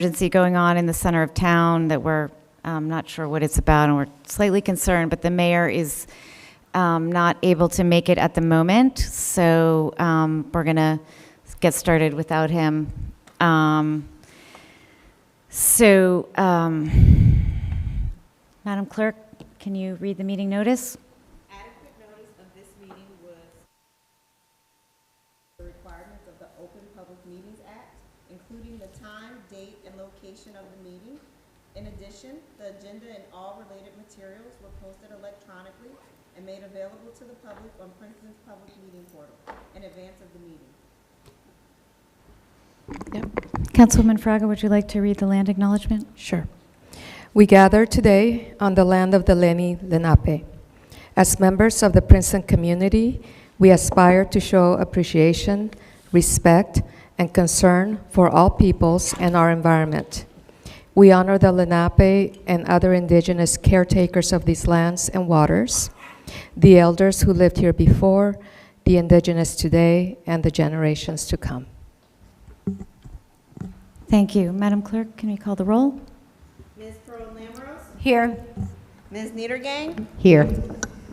emergency going on in the center of town that we're not sure what it's about, and we're slightly concerned, but the mayor is not able to make it at the moment, so we're going to get started without him. Madam Clerk, can you read the meeting notice? Adequate notice of this meeting was the requirements of the Open Public Meetings Act, including the time, date, and location of the meeting. In addition, the agenda and all related materials were posted electronically and made available to the public on Princeton's public meeting portal in advance of the meeting. Yep. Councilwoman Fraga, would you like to read the land acknowledgement? Sure. We gather today on the land of the Lenni Lenape. As members of the Princeton community, we aspire to show appreciation, respect, and concern for all peoples and our environment. We honor the Lenape and other indigenous caretakers of these lands and waters, the elders who lived here before, the indigenous today, and the generations to come. Thank you. Madam Clerk, can we call the roll? Ms. Pearl-Lamaros? Here. Ms. Niedergang? Here.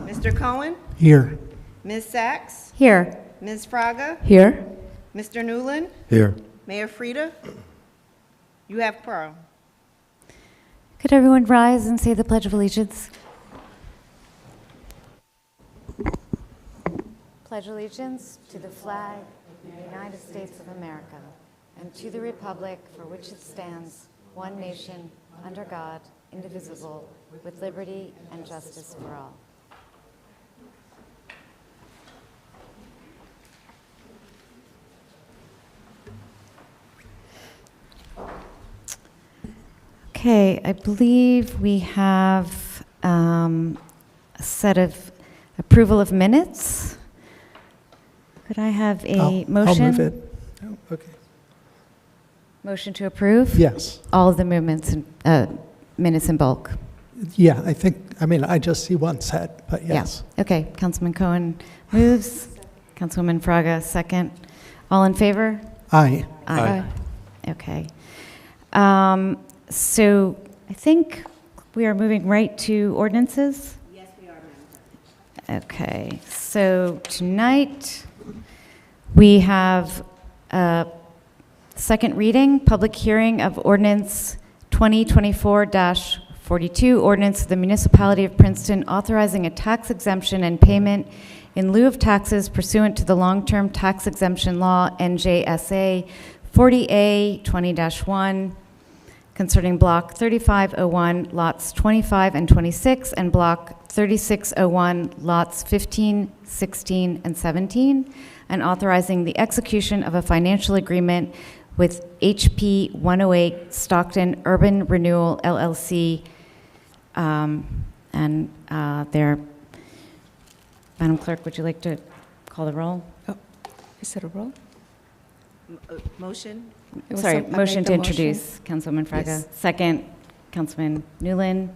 Mr. Cohen? Here. Ms. Sachs? Here. Ms. Fraga? Here. Mr. Newland? Here. Mayor Frida? You have Pearl. Could everyone rise and say the Pledge of Allegiance? Pledge allegiance to the flag of the United States of America and to the republic for which it stands, one nation, under God, indivisible, with liberty and justice for all. Okay, I believe we have a set of approval of minutes. Could I have a motion? I'll move it. Oh, okay. Motion to approve? Yes. All of the movements and minutes in bulk. Yeah, I just see one set, but yes. Yeah. Okay, Councilman Cohen moves. Councilwoman Fraga, second. All in favor? Aye. Aye. Okay. So I think we are moving right to ordinances? Yes, we are, Madam Clerk. Okay, so tonight we have a second reading, public hearing of ordinance 2024-42, ordinance of the Municipality of Princeton authorizing a tax exemption and payment in lieu of taxes pursuant to the long-term tax exemption law NJSA 40A 20-1 concerning Block 3501, lots 25 and 26, and Block 3601, lots 15, 16, and 17, and authorizing the execution of a financial agreement with HP 108 Stockton Urban Renewal LLC, and their, Madam Clerk, would you like to call the roll? Is it a roll? Motion? Sorry, I made motion the to introduce, Councilwoman Fraga. Yes. Second, Councilman Newland.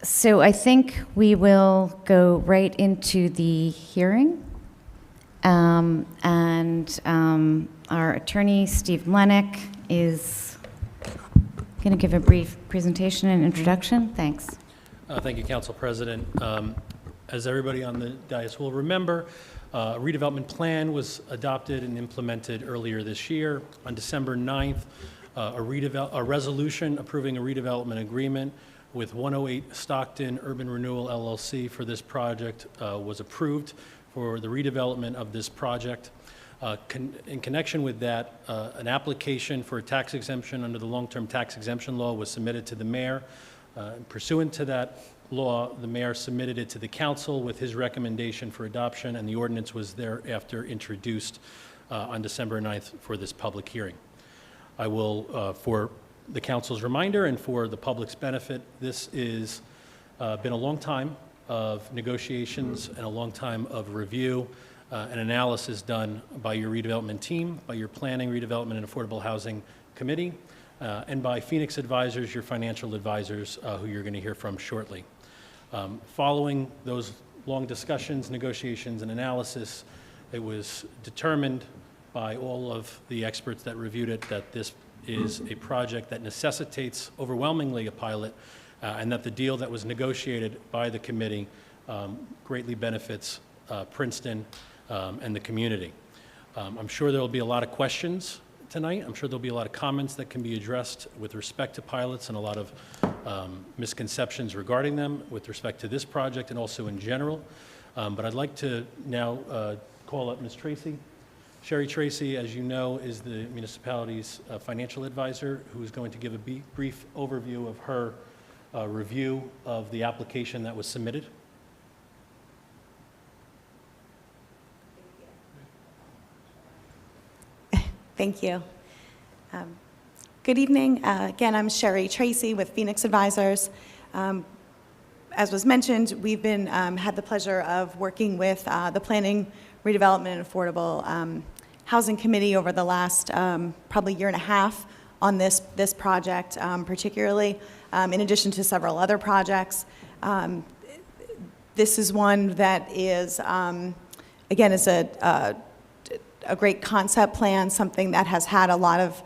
So I think we will go right into the hearing. Our attorney, Steve Lennick, is going to give a brief presentation and introduction. Thanks. Thank you, Council President. As everybody on the dais will remember, a redevelopment plan was adopted and implemented earlier this year. On December 9th, a resolution approving a redevelopment agreement with 108 Stockton Urban Renewal LLC for this project was approved for the redevelopment of this project. In connection with that, an application for a tax exemption under the long-term tax exemption law was submitted to the mayor. Pursuant to that law, the mayor submitted it to the council with his recommendation for adoption, and the ordinance was thereafter introduced on December 9th for this public hearing. I will, for the council's reminder and for the public's benefit, this is been a long time of negotiations and a long time of review and analysis done by your redevelopment team, by your Planning, Redevelopment, and Affordable Housing Committee, and by Phoenix Advisors, your financial advisors, who you're going to hear from shortly. Following those long discussions, negotiations, and analysis, it was determined by all of the experts that reviewed it that this is a project that necessitates overwhelmingly a pilot, and that the deal that was negotiated by the committee greatly benefits Princeton and the community. I'm sure there will be a lot of questions tonight. I'm sure there'll be a lot of comments that can be addressed with respect to pilots and a lot of misconceptions regarding them with respect to this project and also in general. But I'd like to now call up Ms. Tracy. Sherry Tracy, as you know, is the municipality's financial advisor who is going to give a brief overview of her review of the application that was submitted. Thank you. Good evening. Again, I'm Sherry Tracy with Phoenix Advisors. As was mentioned, we've been had the pleasure of working with the Planning, Redevelopment, and Affordable Housing Committee over the last probably year and a half on this project, particularly, in addition to several other projects. This is one that is, again, is a great concept plan, something that has had a lot of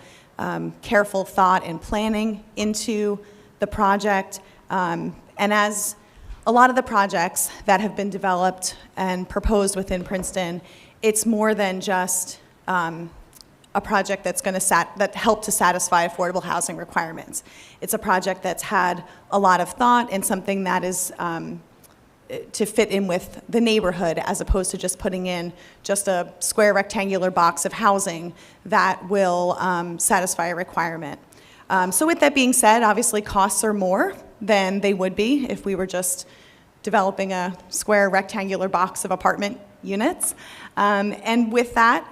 careful thought and planning into the project. And as a lot of the projects that have been developed and proposed within Princeton, it's more than just a project that's going to help to satisfy affordable housing requirements. It's a project that's had a lot of thought and something that is to fit in with the neighborhood, as opposed to just putting in just a square rectangular box of housing that will satisfy a requirement. So with that being said, obviously costs are more than they would be if we were just developing a square rectangular box of apartment units. And with that,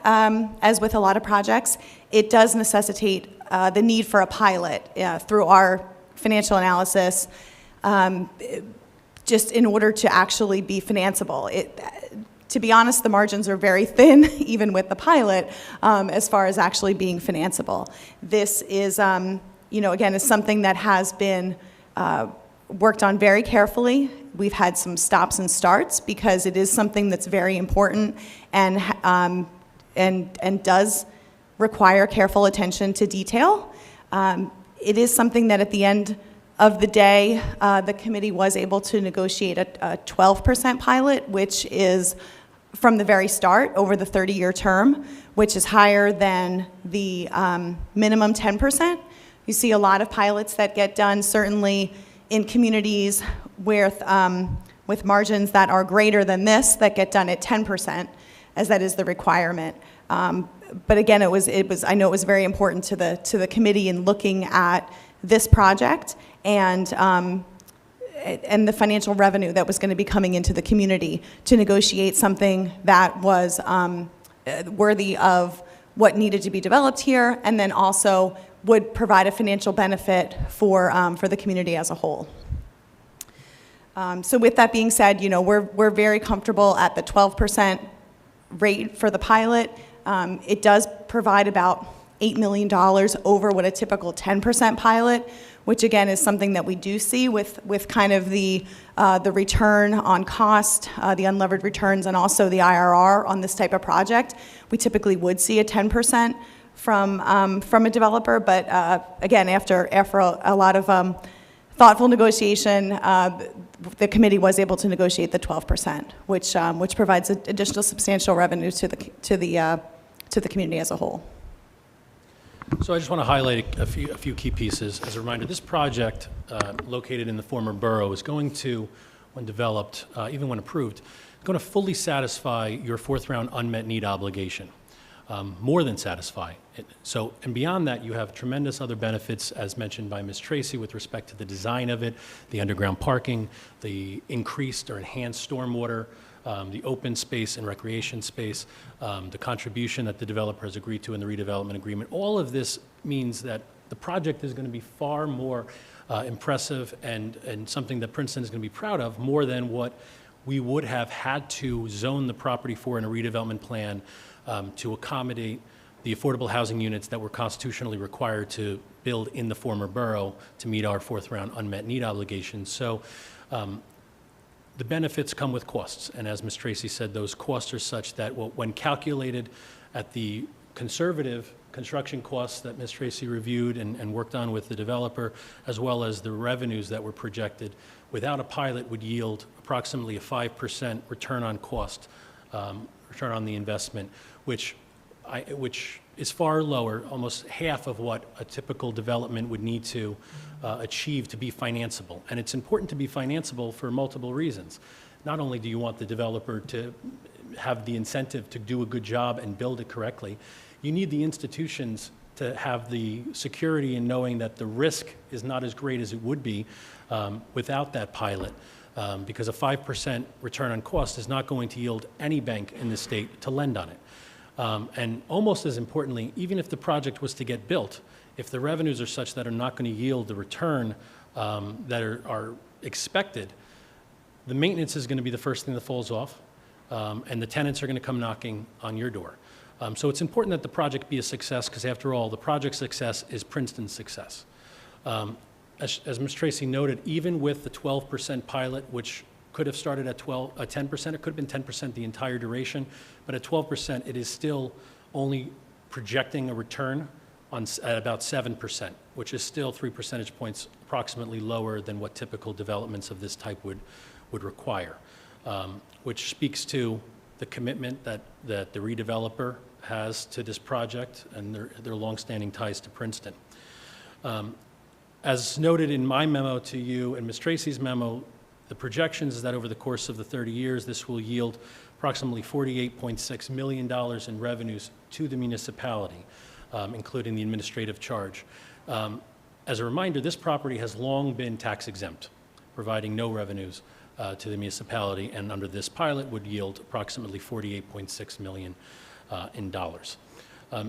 as with a lot of projects, it does necessitate the need for a pilot through our financial analysis, just in order to actually be financeable. To be honest, the margins are very thin, even with the pilot, as far as actually being financeable. This is, again, is something that has been worked on very carefully. We've had some stops and starts because it is something that's very important and does require careful attention to detail. It is something that at the end of the day, the committee was able to negotiate a 12% pilot, which is from the very start over the 30-year term, which is higher than the minimum 10%. You see a lot of pilots that get done, certainly in communities with margins that are greater than this, that get done at 10%, as that is the requirement. But again, it was I know it was very important to the committee in looking at this project and the financial revenue that was going to be coming into the community to negotiate something that was worthy of what needed to be developed here, and then also would provide a financial benefit for the community as a whole. So with that being said, we're very comfortable at the 12% rate for the pilot. It does provide about $8 million over what a typical 10% pilot, which again is something that we do see with kind of the return on cost, the unlevered returns, and also the IRR on this type of project. We typically would see a 10% from a developer, but again, after a lot of thoughtful negotiation, the committee was able to negotiate the 12%, which provides additional substantial revenue to the community as a whole. So I just want to highlight a few key pieces. As a reminder, this project, located in the former borough, is going to, when developed, even when approved, going to fully satisfy your fourth round unmet need obligation, more than satisfy it. So, and beyond that, you have tremendous other benefits, as mentioned by Ms. Tracy, with respect to the design of it, the underground parking, the increased or enhanced stormwater, the open space and recreation space, the contribution that the developer has agreed to in the redevelopment agreement. All of this means that the project is going to be far more impressive and something that Princeton is going to be proud of, more than what we would have had to zone the property for in a redevelopment plan to accommodate the affordable housing units that were constitutionally required to build in the former borough to meet our fourth round unmet need obligations. So the benefits come with costs, and as Ms. Tracy said, those costs are such that when calculated at the conservative construction costs that Ms. Tracy reviewed and worked on with the developer, as well as the revenues that were projected, without a pilot would yield approximately a 5% return on cost, return on the investment, which is far lower, almost half of what a typical development would need to achieve to be financeable. And it's important to be financeable for multiple reasons. Not only do you want the developer to have the incentive to do a good job and build it correctly, you need the institutions to have the security in knowing that the risk is not as great as it would be without that pilot, because a 5% return on cost is not going to yield any bank in the state to lend on it. And almost as importantly, even if the project was to get built, if the revenues are such that are not going to yield the return that are expected, the maintenance is going to be the first thing that falls off, and the tenants are going to come knocking on your door. So it's important that the project be a success, because after all, the project's success is Princeton's success. As Ms. Tracy noted, even with the 12% pilot, which could have started at 10%, it could have been 10% the entire duration, but at 12%, it is still only projecting a return at about 7%, which is still 3 percentage points approximately lower than what typical developments of this type would require, which speaks to the commitment that the redeveloper has to this project and their longstanding ties to Princeton. As noted in my memo to you and Ms. Tracy's memo, the projections is that over the course of the 30 years, this will yield approximately $48.6 million in revenues to the municipality, including the administrative charge. As a reminder, this property has long been tax exempt, providing no revenues to the municipality, and under this pilot would yield approximately $48.6 million in dollars.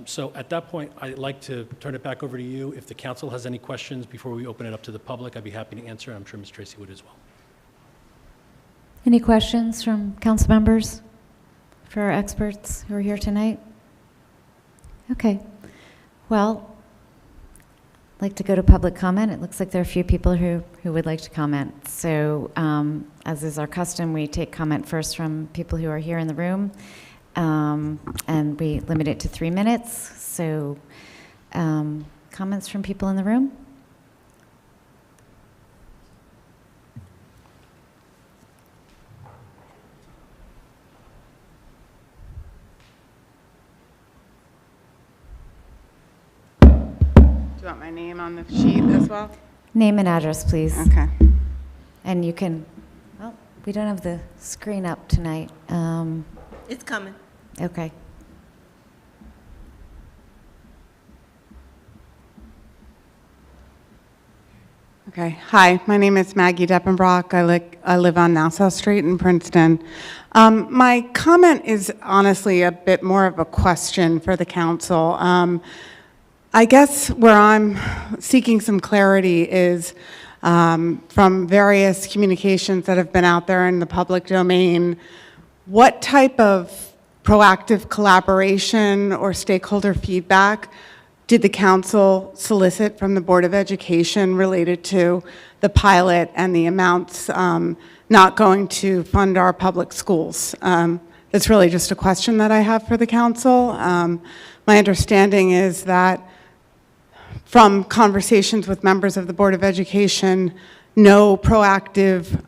So at that point, I'd like to turn it back over to you. If the council has any questions before we open it up to the public, I'd be happy to answer. I'm sure Ms. Tracy would as well. Any questions from council members for our experts who are here tonight? Okay. Well, I'd like to go to public comment. It looks like there are a few people who would like to comment. So as is our custom, we take comment first from people who are here in the room, and we limit it to 3 minutes. So comments from people in the room? Do you want my name on the sheet as well? Name and address, please. Okay. And you can, well, we don't have the screen up tonight. It's coming. Okay. Okay. Hi, my name is Maggie Deppenbrock. I live on Nassau Street in Princeton. My comment is honestly a bit more of a question for the council. I guess where I'm seeking some clarity is from various communications that have been out there in the public domain, what type of proactive collaboration or stakeholder feedback did the council solicit from the Board of Education related to the pilot and the amounts not going to fund our public schools? That's really just a question that I have for the council. My understanding is that from conversations with members of the Board of Education, no proactive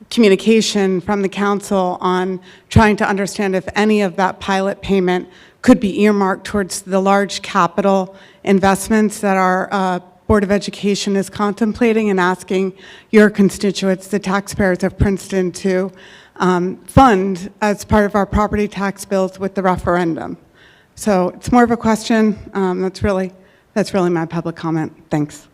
communication from the council on trying to understand if any of that pilot payment could be earmarked towards the large capital investments that our Board of Education is contemplating and asking your constituents, the taxpayers of Princeton, to fund as part of our property tax bills with the referendum. So it's more of a question. That's really my public comment. Thanks.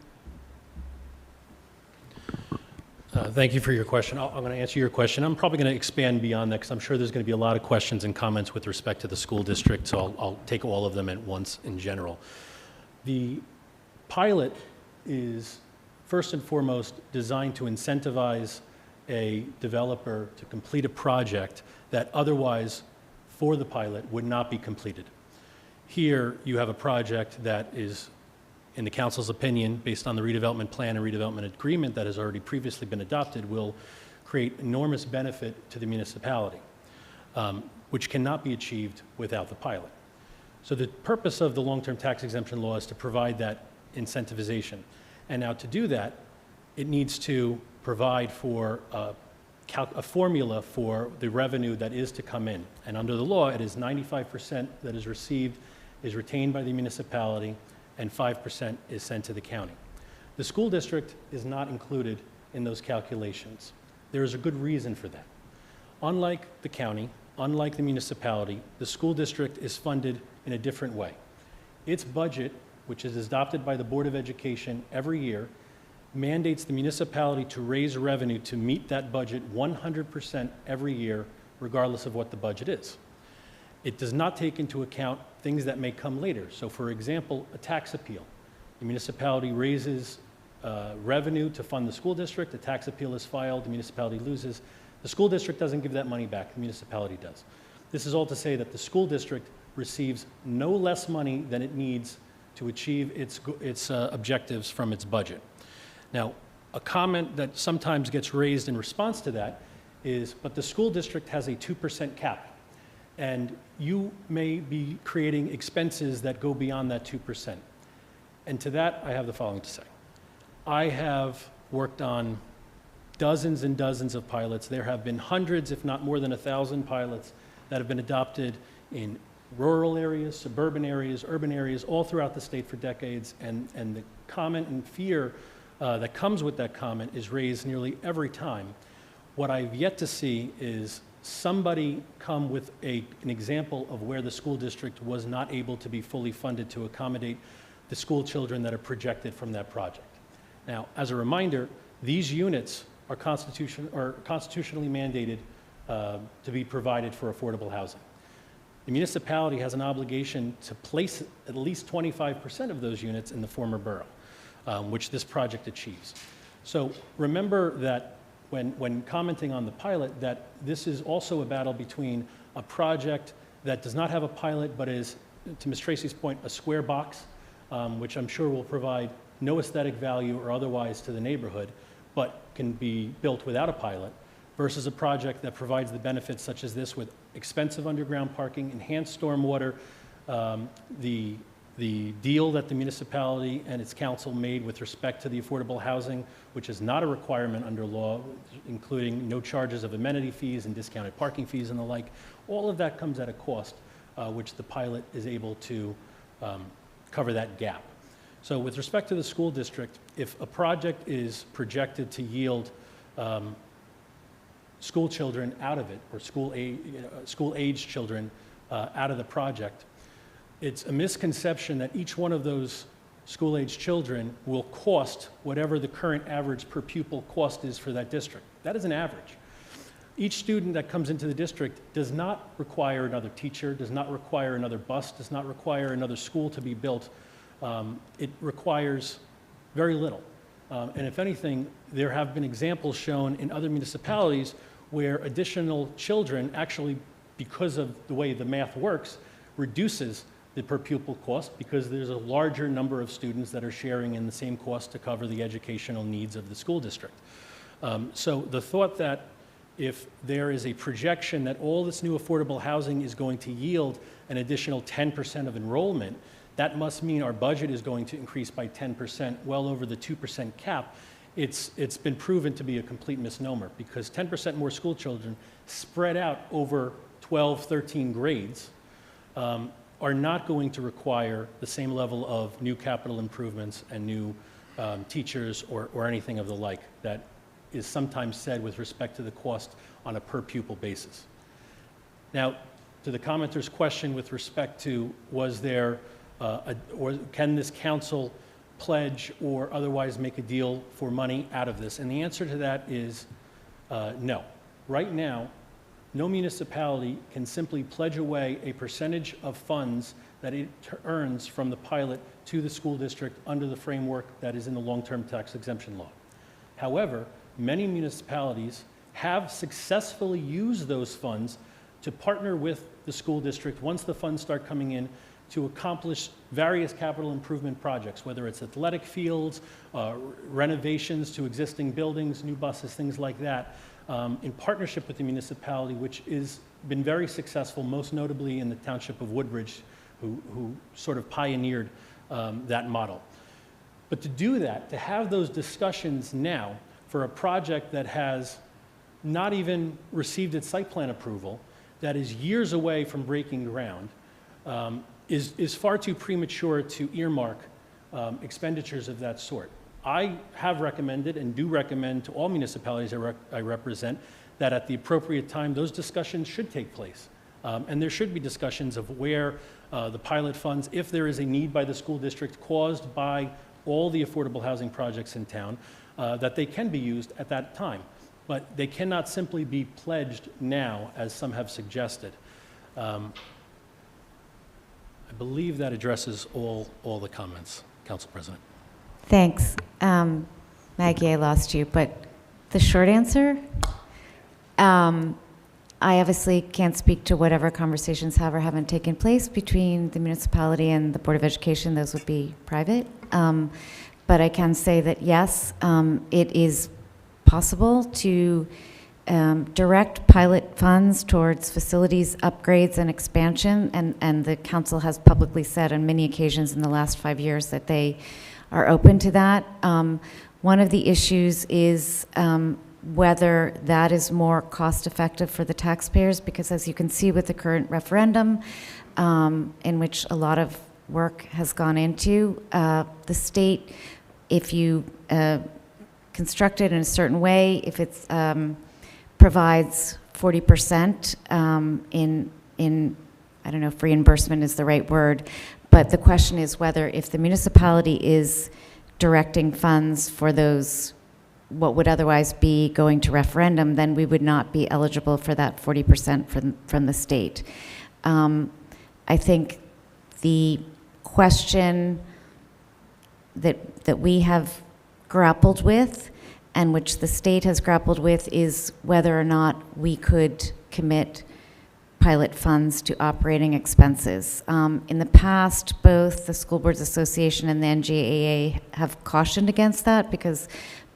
Thank you for your question. I'm going to answer your question. I'm probably going to expand beyond that because I'm sure there's going to be a lot of questions and comments with respect to the school district, so I'll take all of them at once in general. The pilot is first and foremost designed to incentivize a developer to complete a project that otherwise, for the pilot, would not be completed. Here, you have a project that is, in the council's opinion, based on the redevelopment plan and redevelopment agreement that has already previously been adopted, will create enormous benefit to the municipality, which cannot be achieved without the pilot. So the purpose of the long-term tax exemption law is to provide that incentivization. And now to do that, it needs to provide for a formula for the revenue that is to come in. And under the law, it is 95% that is received is retained by the municipality, and 5% is sent to the county. The school district is not included in those calculations. There is a good reason for that. Unlike the county, unlike the municipality, the school district is funded in a different way. Its budget, which is adopted by the Board of Education every year, mandates the municipality to raise revenue to meet that budget 100% every year, regardless of what the budget is. It does not take into account things that may come later. So for example, a tax appeal. The municipality raises revenue to fund the school district, a tax appeal is filed, the municipality loses. The school district doesn't give that money back, the municipality does. This is all to say that the school district receives no less money than it needs to achieve its objectives from its budget. Now, a comment that sometimes gets raised in response to that is, but the school district has a 2% cap, and you may be creating expenses that go beyond that 2%. And to that, I have the following to say. I have worked on dozens and dozens of pilots. There have been hundreds, if not more than 1,000 pilots that have been adopted in rural areas, suburban areas, urban areas, all throughout the state for decades. And the comment and fear that comes with that comment is raised nearly every time. What I've yet to see is somebody come with an example of where the school district was not able to be fully funded to accommodate the school children that are projected from that project. Now, as a reminder, these units are constitutionally mandated to be provided for affordable housing. The municipality has an obligation to place at least 25% of those units in the former borough, which this project achieves. So remember that when commenting on the pilot, that this is also a battle between a project that does not have a pilot, but is, to Ms. Tracy's point, a square box, which I'm sure will provide no aesthetic value or otherwise to the neighborhood, but can be built without a pilot, versus a project that provides the benefits such as this with expensive underground parking, enhanced stormwater, the deal that the municipality and its council made with respect to the affordable housing, which is not a requirement under law, including no charges of amenity fees and discounted parking fees and the like. All of that comes at a cost, which the pilot is able to cover that gap. So with respect to the school district, if a project is projected to yield school children out of it, or school-age children out of the project, it's a misconception that each one of those school-age children will cost whatever the current average per pupil cost is for that district. That is an average. Each student that comes into the district does not require another teacher, does not require another bus, does not require another school to be built. It requires very little. And if anything, there have been examples shown in other municipalities where additional children actually, because of the way the math works, reduces the per pupil cost because there's a larger number of students that are sharing in the same cost to cover the educational needs of the school district. So the thought that if there is a projection that all this new affordable housing is going to yield an additional 10% of enrollment, that must mean our budget is going to increase by 10%, well over the 2% cap. It's been proven to be a complete misnomer because 10% more school children spread out over 12, 13 grades are not going to require the same level of new capital improvements and new teachers or anything of the like that is sometimes said with respect to the cost on a per pupil basis. Now, to the commenter's question with respect to was there or can this council pledge or otherwise make a deal for money out of this? And the answer to that is no. Right now, no municipality can simply pledge away a percentage of funds that it earns from the pilot to the school district under the framework that is in the long-term tax exemption law. However, many municipalities have successfully used those funds to partner with the school district once the funds start coming in to accomplish various capital improvement projects, whether it's athletic fields, renovations to existing buildings, new buses, things like that. in partnership with the municipality, which has been very successful, most notably in the township of Woodbridge, who sort of pioneered that model. But to do that, to have those discussions now for a project that has not even received its site plan approval, that is years away from breaking ground, is far too premature to earmark expenditures of that sort. I have recommended and do recommend to all municipalities I represent that at the appropriate time, those discussions should take place. And there should be discussions of where the pilot funds, if there is a need by the school district caused by all the affordable housing projects in town, that they can be used at that time. But they cannot simply be pledged now, as some have suggested. I believe that addresses all the comments, Council President. Thanks. Maggie, I lost you, but the short answer, I obviously can't speak to whatever conversations have or haven't taken place between the municipality and the Board of Education. Those would be private. But I can say that, yes, it is possible to direct pilot funds towards facilities upgrades and expansion, and the council has publicly said on many occasions in the last 5 years that they are open to that. One of the issues is whether that is more cost-effective for the taxpayers, because as you can see with the current referendum, in which a lot of work has gone into, the state, if you construct it in a certain way, if it provides 40% in, I don't know if reimbursement is the right word, but the question is whether if the municipality is directing funds for those, what would otherwise be going to referendum, then we would not be eligible for that 40% from the state. I think the question that we have grappled with, and which the state has grappled with, is whether or not we could commit pilot funds to operating expenses. In the past, both the School Boards Association and the NJAA have cautioned against that because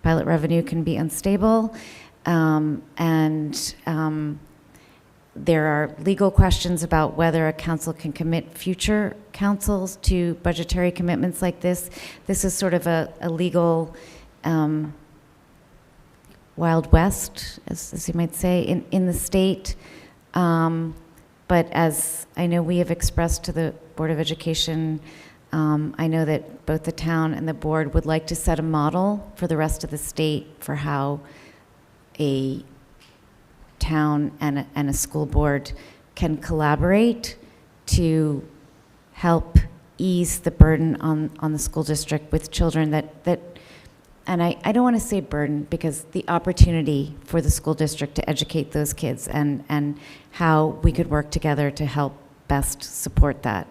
pilot revenue can be unstable, and there are legal questions about whether a council can commit future councils to budgetary commitments like this. This is sort of a legal Wild West, as you might say, in the state. But as I know we have expressed to the Board of Education, I know that both the town and the board would like to set a model for the rest of the state for how a town and a school board can collaborate to help ease the burden on the school district with children that and I don't want to say burden, because the opportunity for the school district to educate those kids and how we could work together to help best support that.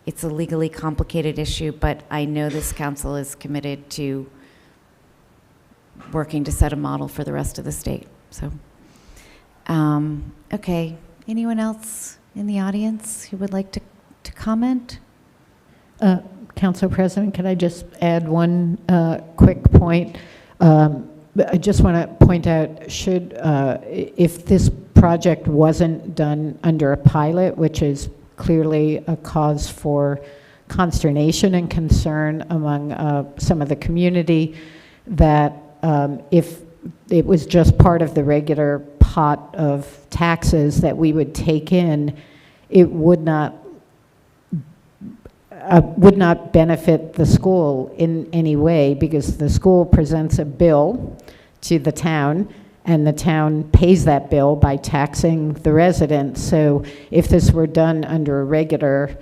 It's a legally complicated issue, but I know this council is committed to working to set a model for the rest of the state. So, okay, anyone else in the audience who would like to comment? Council President, can I just add one quick point? I just want to point out, if this project wasn't done under a pilot, which is clearly a cause for consternation and concern among some of the community, that if it was just part of the regular pot of taxes that we would take in, it would not benefit the school in any way, because the school presents a bill to the town and the town pays that bill by taxing the residents. So if this were done under a regular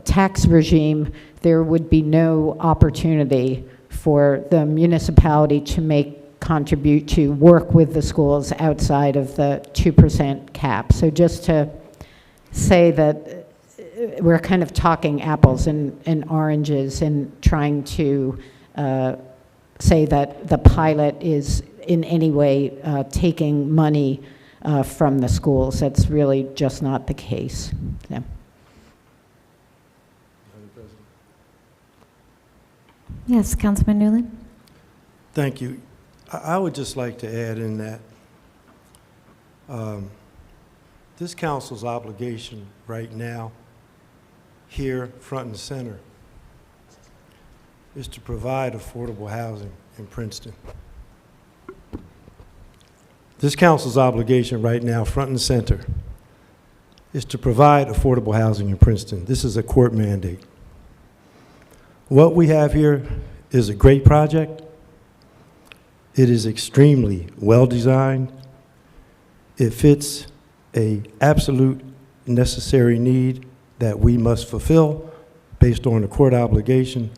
tax regime, there would be no opportunity for the municipality to contribute to work with the schools outside of the 2% cap. So just to say that we're kind of talking apples and oranges and trying to say that the pilot is in any way taking money from the schools. That's really just not the case. Yeah. Yes, Councilman Newland? Thank you. I would just like to add in that this council's obligation right now, here, front and center, is to provide affordable housing in Princeton. This council's obligation right now, front and center, is to provide affordable housing in Princeton. This is a court mandate. What we have here is a great project. It is extremely well-designed. It fits an absolute necessary need that we must fulfill based on the court obligation.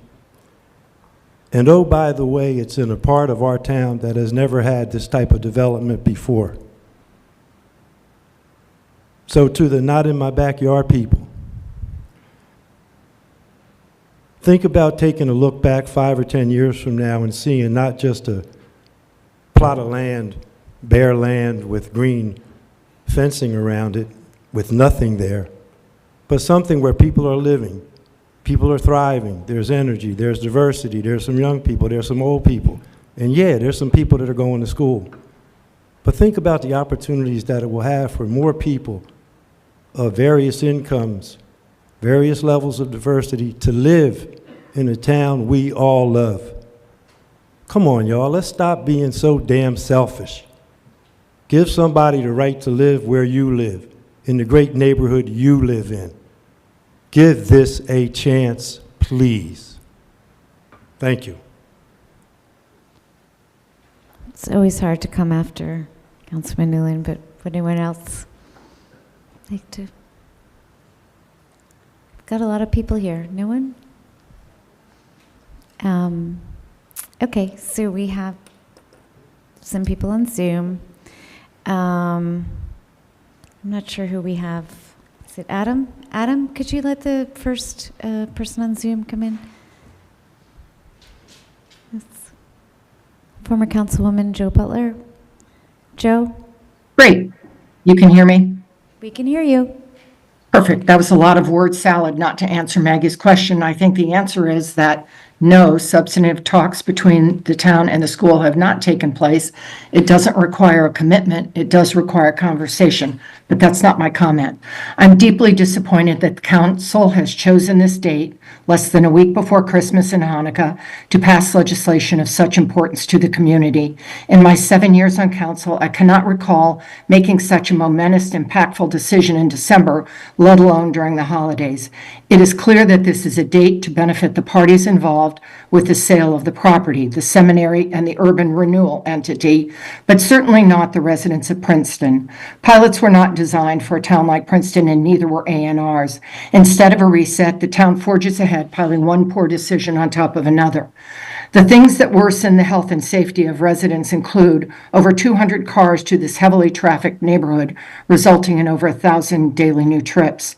And oh, by the way, it's in a part of our town that has never had this type of development before. So to the not in my backyard people, think about taking a look back 5 or 10 years from now and seeing not just a plot of land, bare land with green fencing around it, with nothing there, but something where people are living, people are thriving, there's energy, there's diversity, there's some young people, there's some old people, and yeah, there's some people that are going to school. But think about the opportunities that it will have for more people of various incomes, various levels of diversity to live in a town we all love. Come on, y'all, let's stop being so damn selfish. Give somebody the right to live where you live, in the great neighborhood you live in. Give this a chance, please. Thank you. It's always hard to come after Councilman Newland, but would anyone else like to? Got a lot of people here. No one? Okay, so we have some people on Zoom. I'm not sure who we have. Is it Adam? Adam, could you let the first person on Zoom come in? That's former Councilwoman Joe Butler. Joe? Great. You can hear me? We can hear you. Perfect. That was a lot of word salad not to answer Maggie's question. I think the answer is that no, substantive talks between the town and the school have not taken place. It doesn't require a commitment. It does require conversation, but that's not my comment. I'm deeply disappointed that the council has chosen this date, less than a week before Christmas and Hanukkah, to pass legislation of such importance to the community. In my 7 years on council, I cannot recall making such a momentous, impactful decision in December, let alone during the holidays. It is clear that this is a date to benefit the parties involved with the sale of the property, the seminary and the urban renewal entity, but certainly not the residents of Princeton. Pilots were not designed for a town like Princeton, and neither were ANRs. Instead of a reset, the town forges ahead, piling one poor decision on top of another. The things that worsen the health and safety of residents include over 200 cars to this heavily trafficked neighborhood, resulting in over 1,000 daily new trips.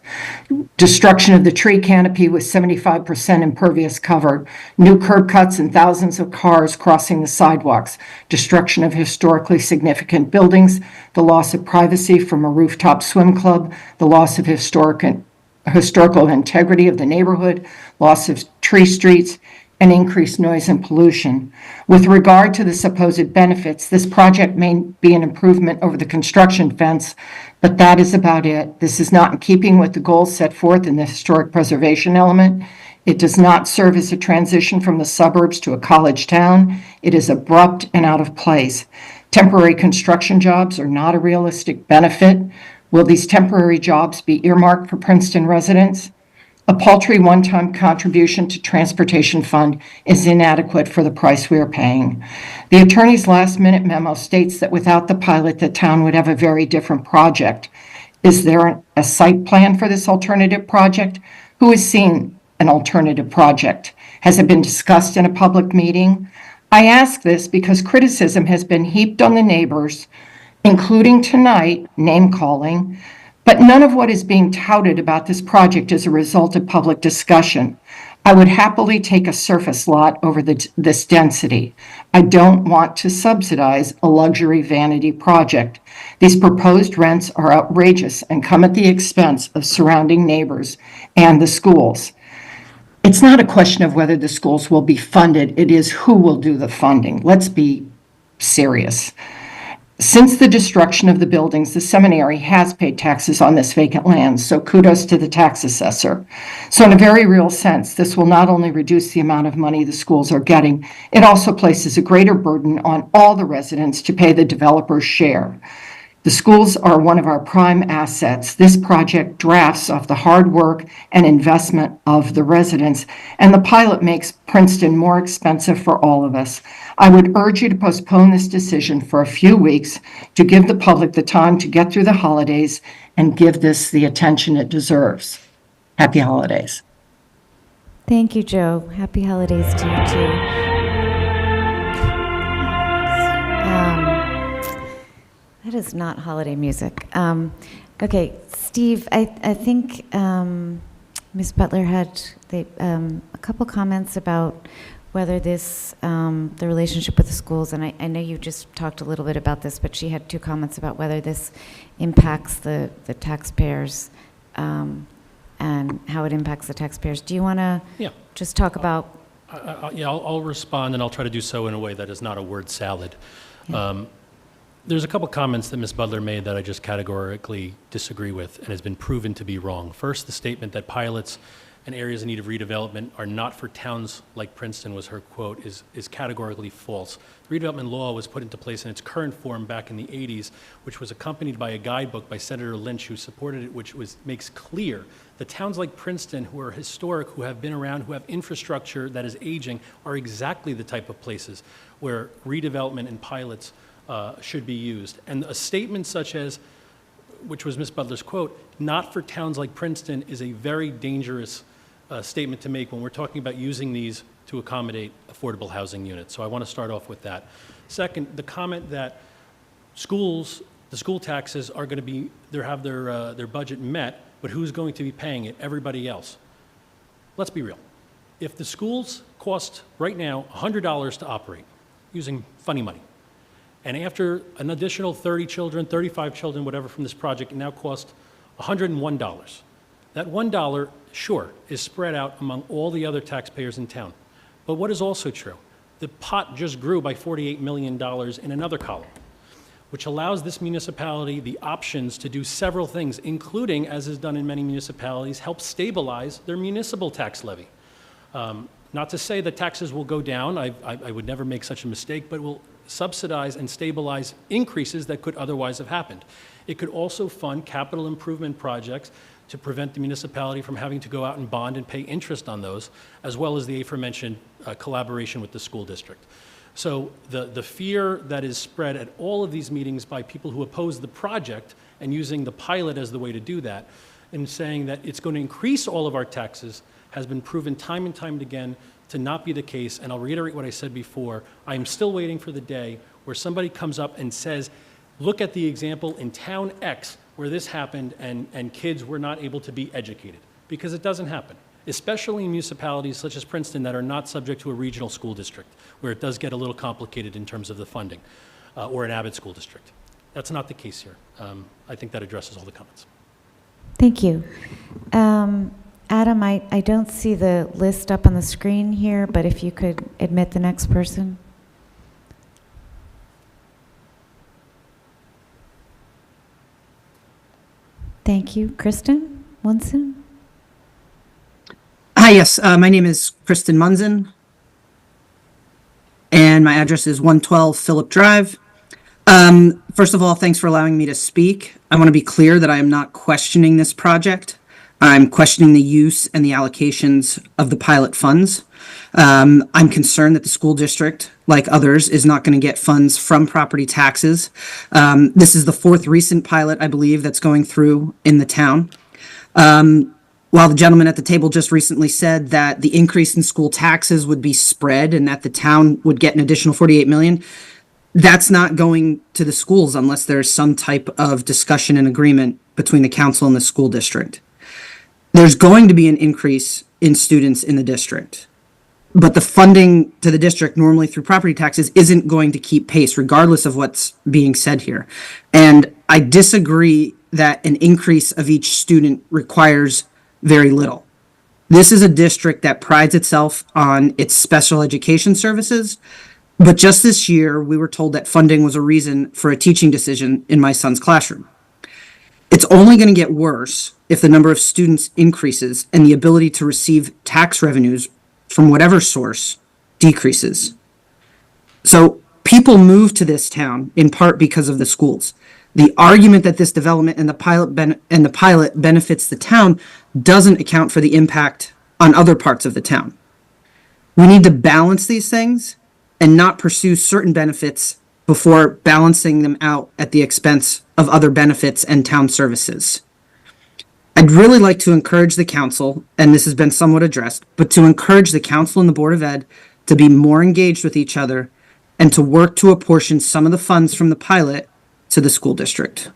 Destruction of the tree canopy with 75% impervious cover, new curb cuts and thousands of cars crossing the sidewalks, destruction of historically significant buildings, the loss of privacy from a rooftop swim club, the loss of historical integrity of the neighborhood, loss of tree streets, and increased noise and pollution. With regard to the supposed benefits, this project may be an improvement over the construction fence, but that is about it. This is not in keeping with the goals set forth in the historic preservation element. It does not serve as a transition from the suburbs to a college town. It is abrupt and out of place. Temporary construction jobs are not a realistic benefit. Will these temporary jobs be earmarked for Princeton residents? A paltry one-time contribution to transportation fund is inadequate for the price we are paying. The attorney's last-minute memo states that without the pilot, the town would have a very different project. Is there a site plan for this alternative project? Who has seen an alternative project? Has it been discussed in a public meeting? I ask this because criticism has been heaped on the neighbors, including tonight, name-calling, but none of what is being touted about this project is a result of public discussion. I would happily take a surface lot over this density. I don't want to subsidize a luxury vanity project. These proposed rents are outrageous and come at the expense of surrounding neighbors and the schools. It's not a question of whether the schools will be funded. It is who will do the funding. Let's be serious. Since the destruction of the buildings, the seminary has paid taxes on this vacant land, so kudos to the tax assessor. So in a very real sense, this will not only reduce the amount of money the schools are getting, it also places a greater burden on all the residents to pay the developer's share. The schools are one of our prime assets. This project drafts off the hard work and investment of the residents, and the pilot makes Princeton more expensive for all of us. I would urge you to postpone this decision for a few weeks to give the public the time to get through the holidays and give this the attention it deserves. Happy holidays. Thank you, Joe. Happy holidays to you, too. That is not holiday music. Okay, Steve, I think Ms. Butler had a couple comments about whether this, the relationship with the schools, and I know you just talked a little bit about this, but she had two comments about whether this impacts the taxpayers and how it impacts the taxpayers. Do you want to just talk about? I'll respond, and I'll try to do so in a way that is not a word salad. There's a couple comments that Ms. Butler made that I just categorically disagree with and has been proven to be wrong. First, the statement that pilots and areas in need of redevelopment are not for towns like Princeton, was her quote, is categorically false. The redevelopment law was put into place in its current form back in the 80s, which was accompanied by a guidebook by Senator Lynch, who supported it, which makes clear that towns like Princeton, who are historic, who have been around, who have infrastructure that is aging, are exactly the type of places where redevelopment and pilots should be used. And a statement such as, which was Ms. Butler's quote, not for towns like Princeton, is a very dangerous statement to make when we're talking about using these to accommodate affordable housing units. So I want to start off with that. Second, the comment that schools, the school taxes are going to be, have their budget met, but who's going to be paying it? Everybody else. Let's be real. If the schools cost right now $100 to operate, using funny money, and after an additional 30 children, 35 children, whatever from this project, it now costs $101. That $1, sure, is spread out among all the other taxpayers in town. But what is also true? The pot just grew by $48 million in another column, which allows this municipality the options to do several things, including, as is done in many municipalities, help stabilize their municipal tax levy. Not to say that taxes will go down, I would never make such a mistake, but will subsidize and stabilize increases that could otherwise have happened. It could also fund capital improvement projects to prevent the municipality from having to go out and bond and pay interest on those, as well as the aforementioned collaboration with the school district. So the fear that is spread at all of these meetings by people who oppose the project and using the pilot as the way to do that, and saying that it's going to increase all of our taxes, has been proven time and time again to not be the case. And I'll reiterate what I said before. I am still waiting for the day where somebody comes up and says, look at the example in town X where this happened and kids were not able to be educated. Because it doesn't happen, especially in municipalities such as Princeton that are not subject to a regional school district, where it does get a little complicated in terms of the funding, or an Abbott school district. That's not the case here. I think that addresses all the comments. Thank you. Adam, I don't see the list up on the screen here, but if you could admit the next person. Thank you. Kristen Munson? Hi, yes. My name is Kristen Munson, and my address is 112 Phillip Drive. First of all, thanks for allowing me to speak. I want to be clear that I am not questioning this project. I'm questioning the use and the allocations of the pilot funds. I'm concerned that the school district, like others, is not going to get funds from property taxes. This is the fourth recent pilot, I believe, that's going through in the town. While the gentleman at the table just recently said that the increase in school taxes would be spread and that the town would get an additional $48 million, that's not going to the schools unless there's some type of discussion and agreement between the council and the school district. There's going to be an increase in students in the district, but the funding to the district normally through property taxes isn't going to keep pace regardless of what's being said here. And I disagree that an increase of each student requires very little. This is a district that prides itself on its special education services, But just this year, we were told that funding was a reason for a teaching decision in my son's classroom. It's only going to get worse if the number of students increases and the ability to receive tax revenues from whatever source decreases. So people move to this town in part because of the schools. The argument that this development and the pilot benefits the town doesn't account for the impact on other parts of the town. We need to balance these things and not pursue certain benefits before balancing them out at the expense of other benefits and town services. I'd really like to encourage the council, and this has been somewhat addressed, but to encourage the council and the Board of Ed to be more engaged with each other and to work to apportion some of the funds from the pilot to the school district.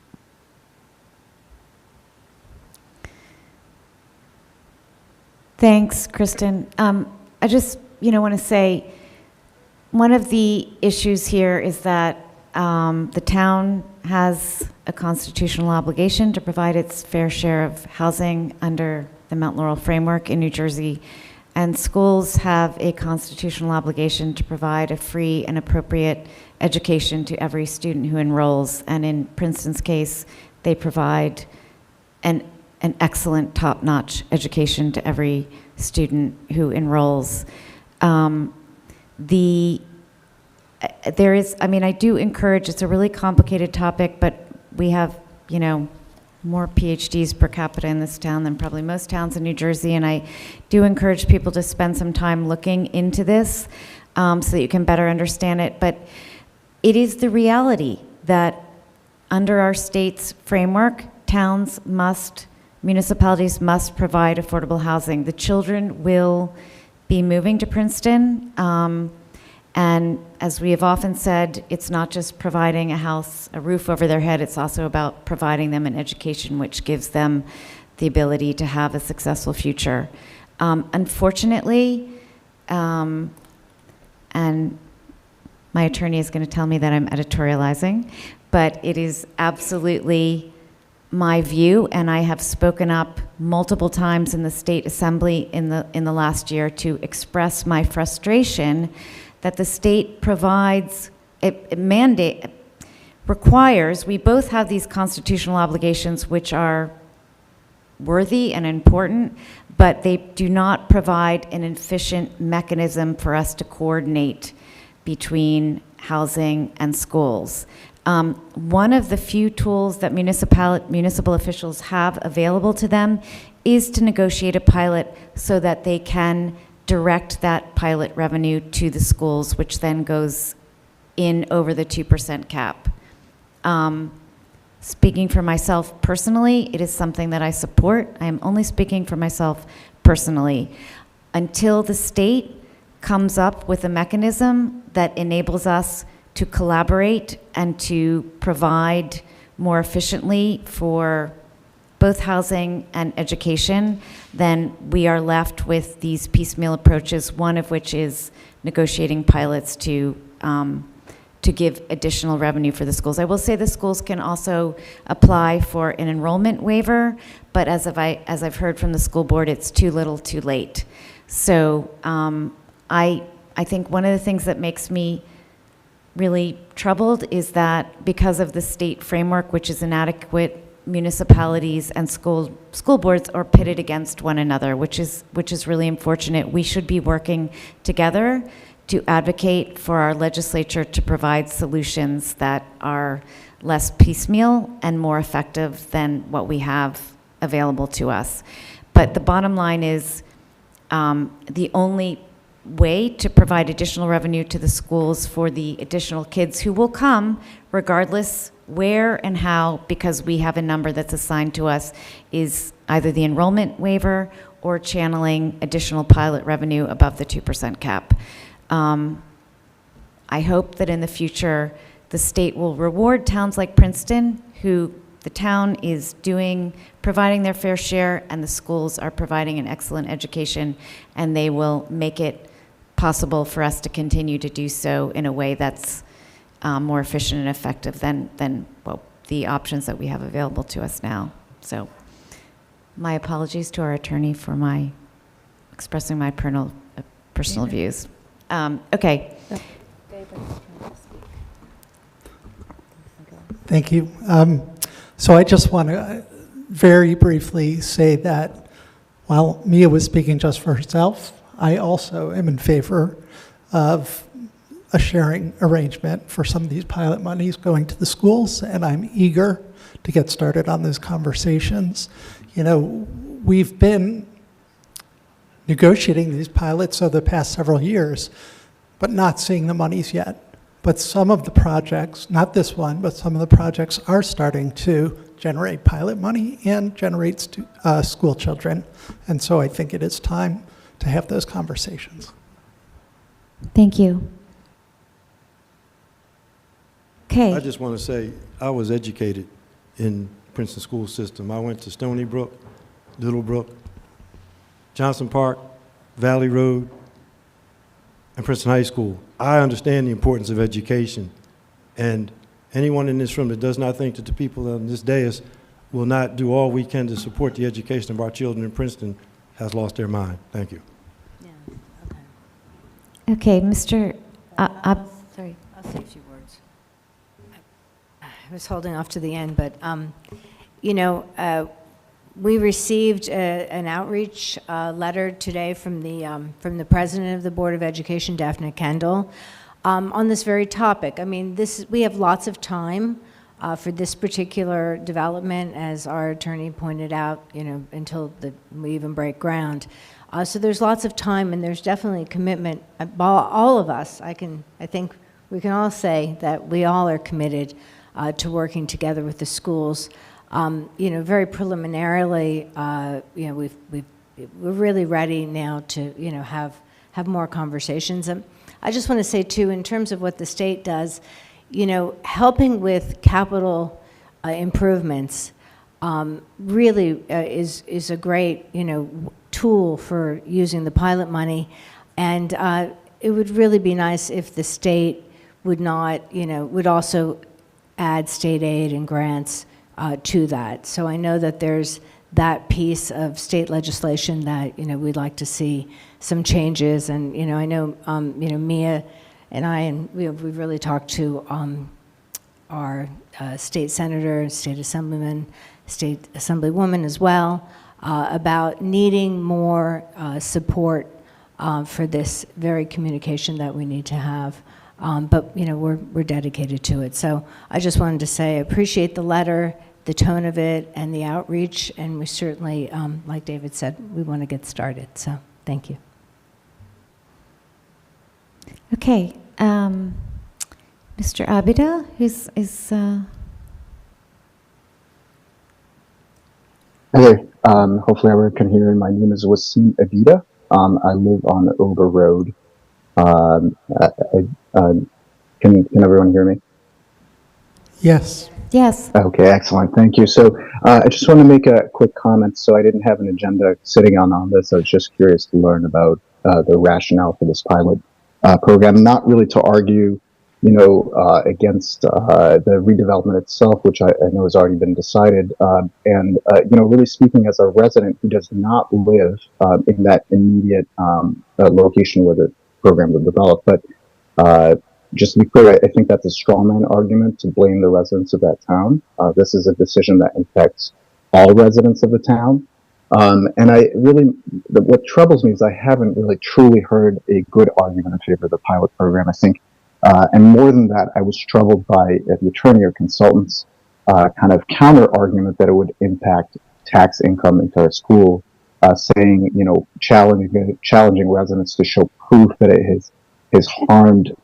Thanks, Kristen. I just, want to say, one of the issues here is that the town has a constitutional obligation to provide its fair share of housing under the Mount Laurel framework in New Jersey, and schools have a constitutional obligation to provide a free and appropriate education to every student who enrolls. And in Princeton's case, they provide an excellent, top-notch education to every student who enrolls. I do encourage, it's a really complicated topic, but we have, more PhDs per capita in this town than probably most towns in New Jersey, and I do encourage people to spend some time looking into this so that you can better understand it. But it is the reality that under our state's framework, municipalities must provide affordable housing. The children will be moving to Princeton, and as we have often said, it's not just providing a roof over their head, it's also about providing them an education which gives them the ability to have a successful future. Unfortunately, and my attorney is going to tell me that I'm editorializing, but it is absolutely my view, and I have spoken up multiple times in the state assembly in the last year to express my frustration that the state provides requires. We both have these constitutional obligations which are worthy and important, but they do not provide an efficient mechanism for us to coordinate between housing and schools. One of the few tools that municipal officials have available to them is to negotiate a pilot so that they can direct that pilot revenue to the schools, which then goes in over the 2% cap. Speaking for myself personally, it is something that I support. I am only speaking for myself personally. Until the state comes up with a mechanism that enables us to collaborate and to provide more efficiently for both housing and education, then we are left with these piecemeal approaches, one of which is negotiating pilots to give additional revenue for the schools. I will say the schools can also apply for an enrollment waiver, but as I've heard from the school board, it's too little too late. So I think one of the things that makes me really troubled is that because of the state framework, which is inadequate, municipalities and school boards are pitted against one another, which is really unfortunate. We should be working together to advocate for our legislature to provide solutions that are less piecemeal and more effective than what we have available to us. But the bottom line is the only way to provide additional revenue to the schools for the additional kids who will come, regardless where and how, because we have a number that's assigned to us, is either the enrollment waiver or channeling additional pilot revenue above the 2% cap. I hope that in the future, the state will reward towns like Princeton, who the town is providing their fair share, and the schools are providing an excellent education, and they will make it possible for us to continue to do so in a way that's more efficient and effective than the options that we have available to us now. So my apologies to our attorney for expressing my personal views. Okay. David, Thank you. So I just want to very briefly say that while Mia was speaking just for herself, I also am in favor of a sharing arrangement for some of these pilot monies going to the schools, and I'm eager to get started on those conversations. You know, we've been negotiating these pilots over the past several years, but not seeing the monies yet. But some of the projects, not this one, but some of the projects are starting to generate pilot money and generate school children. And so I think it is time to have those conversations. Thank you. Okay. I just want to say, I was educated in Princeton school system. I went to Stony Brook, Little Brook, Johnson Park, Valley Road, and Princeton High School. I understand the importance of education, and anyone in this room that does not think that the people on this dais will not do all we can to support the education of our children in Princeton has lost their mind. Thank you. Okay, Mr. Sorry, I'll say a few words. I was holding off to the end, but, you know, we received an outreach letter today from the president of the Board of Education, Daphne Kendall, on this very topic. I mean, we have lots of time for this particular development, as our attorney pointed out, you know, until we even break ground. So there's lots of time, and there's definitely a commitment. All of us, I think we can all say that we all are committed to working together with the schools. You know, very preliminarily, you know, we're really ready now to, you know, have more conversations. I just want to say too, in terms of what the state does, you know, helping with capital improvements really is a great, you know, tool for using the pilot money, and it would really be nice if the state would not, you know, would also add state aid and grants to that. So I know that there's that piece of state legislation that, you know, we'd like to see some changes. And, you know, I know, you know, Mia and I, and we've really talked to our state senator, state assemblyman, state assemblywoman as well, about needing more support for this very communication that we need to have. But, you know, we're dedicated to it. So I just wanted to say I appreciate the letter, the tone of it, and the outreach, and we certainly, like David said, we want to get started. So thank you. Okay, Mr. Abida, Hey, hopefully everyone can hear me. My name is Wasim Abida. I live on Ober Road. Can everyone hear me? Yes. Yes. Okay, excellent. Thank you. So I just want to make a quick comment. So I didn't have an agenda sitting on this. I was just curious to learn about the rationale for this pilot program, not really to argue, you know, against the redevelopment itself, which I know has already been decided. And, you know, really speaking as a resident who does not live in that immediate location where the program would develop. But just to be clear, I think that's a straw man argument to blame the residents of that town. This is a decision that affects all residents of the town. And I really, what troubles me is I haven't really truly heard a good argument in favor of the pilot program. I think, and more than that, I was troubled by the attorney or consultant's kind of counter argument that it would impact tax income into our school, saying, you know, challenging residents to show proof that it has harmed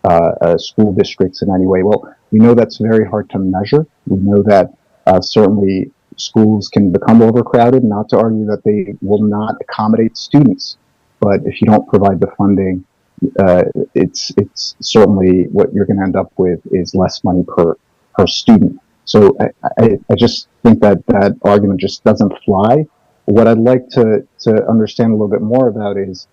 school districts in any way. Well, we know that's very hard to measure. We know that certainly schools can become overcrowded, not to argue that they will not accommodate students. But if you don't provide the funding, it's certainly what you're going to end up with is less money per student. So I just think that argument just doesn't fly. What I'd like to understand a little bit more about is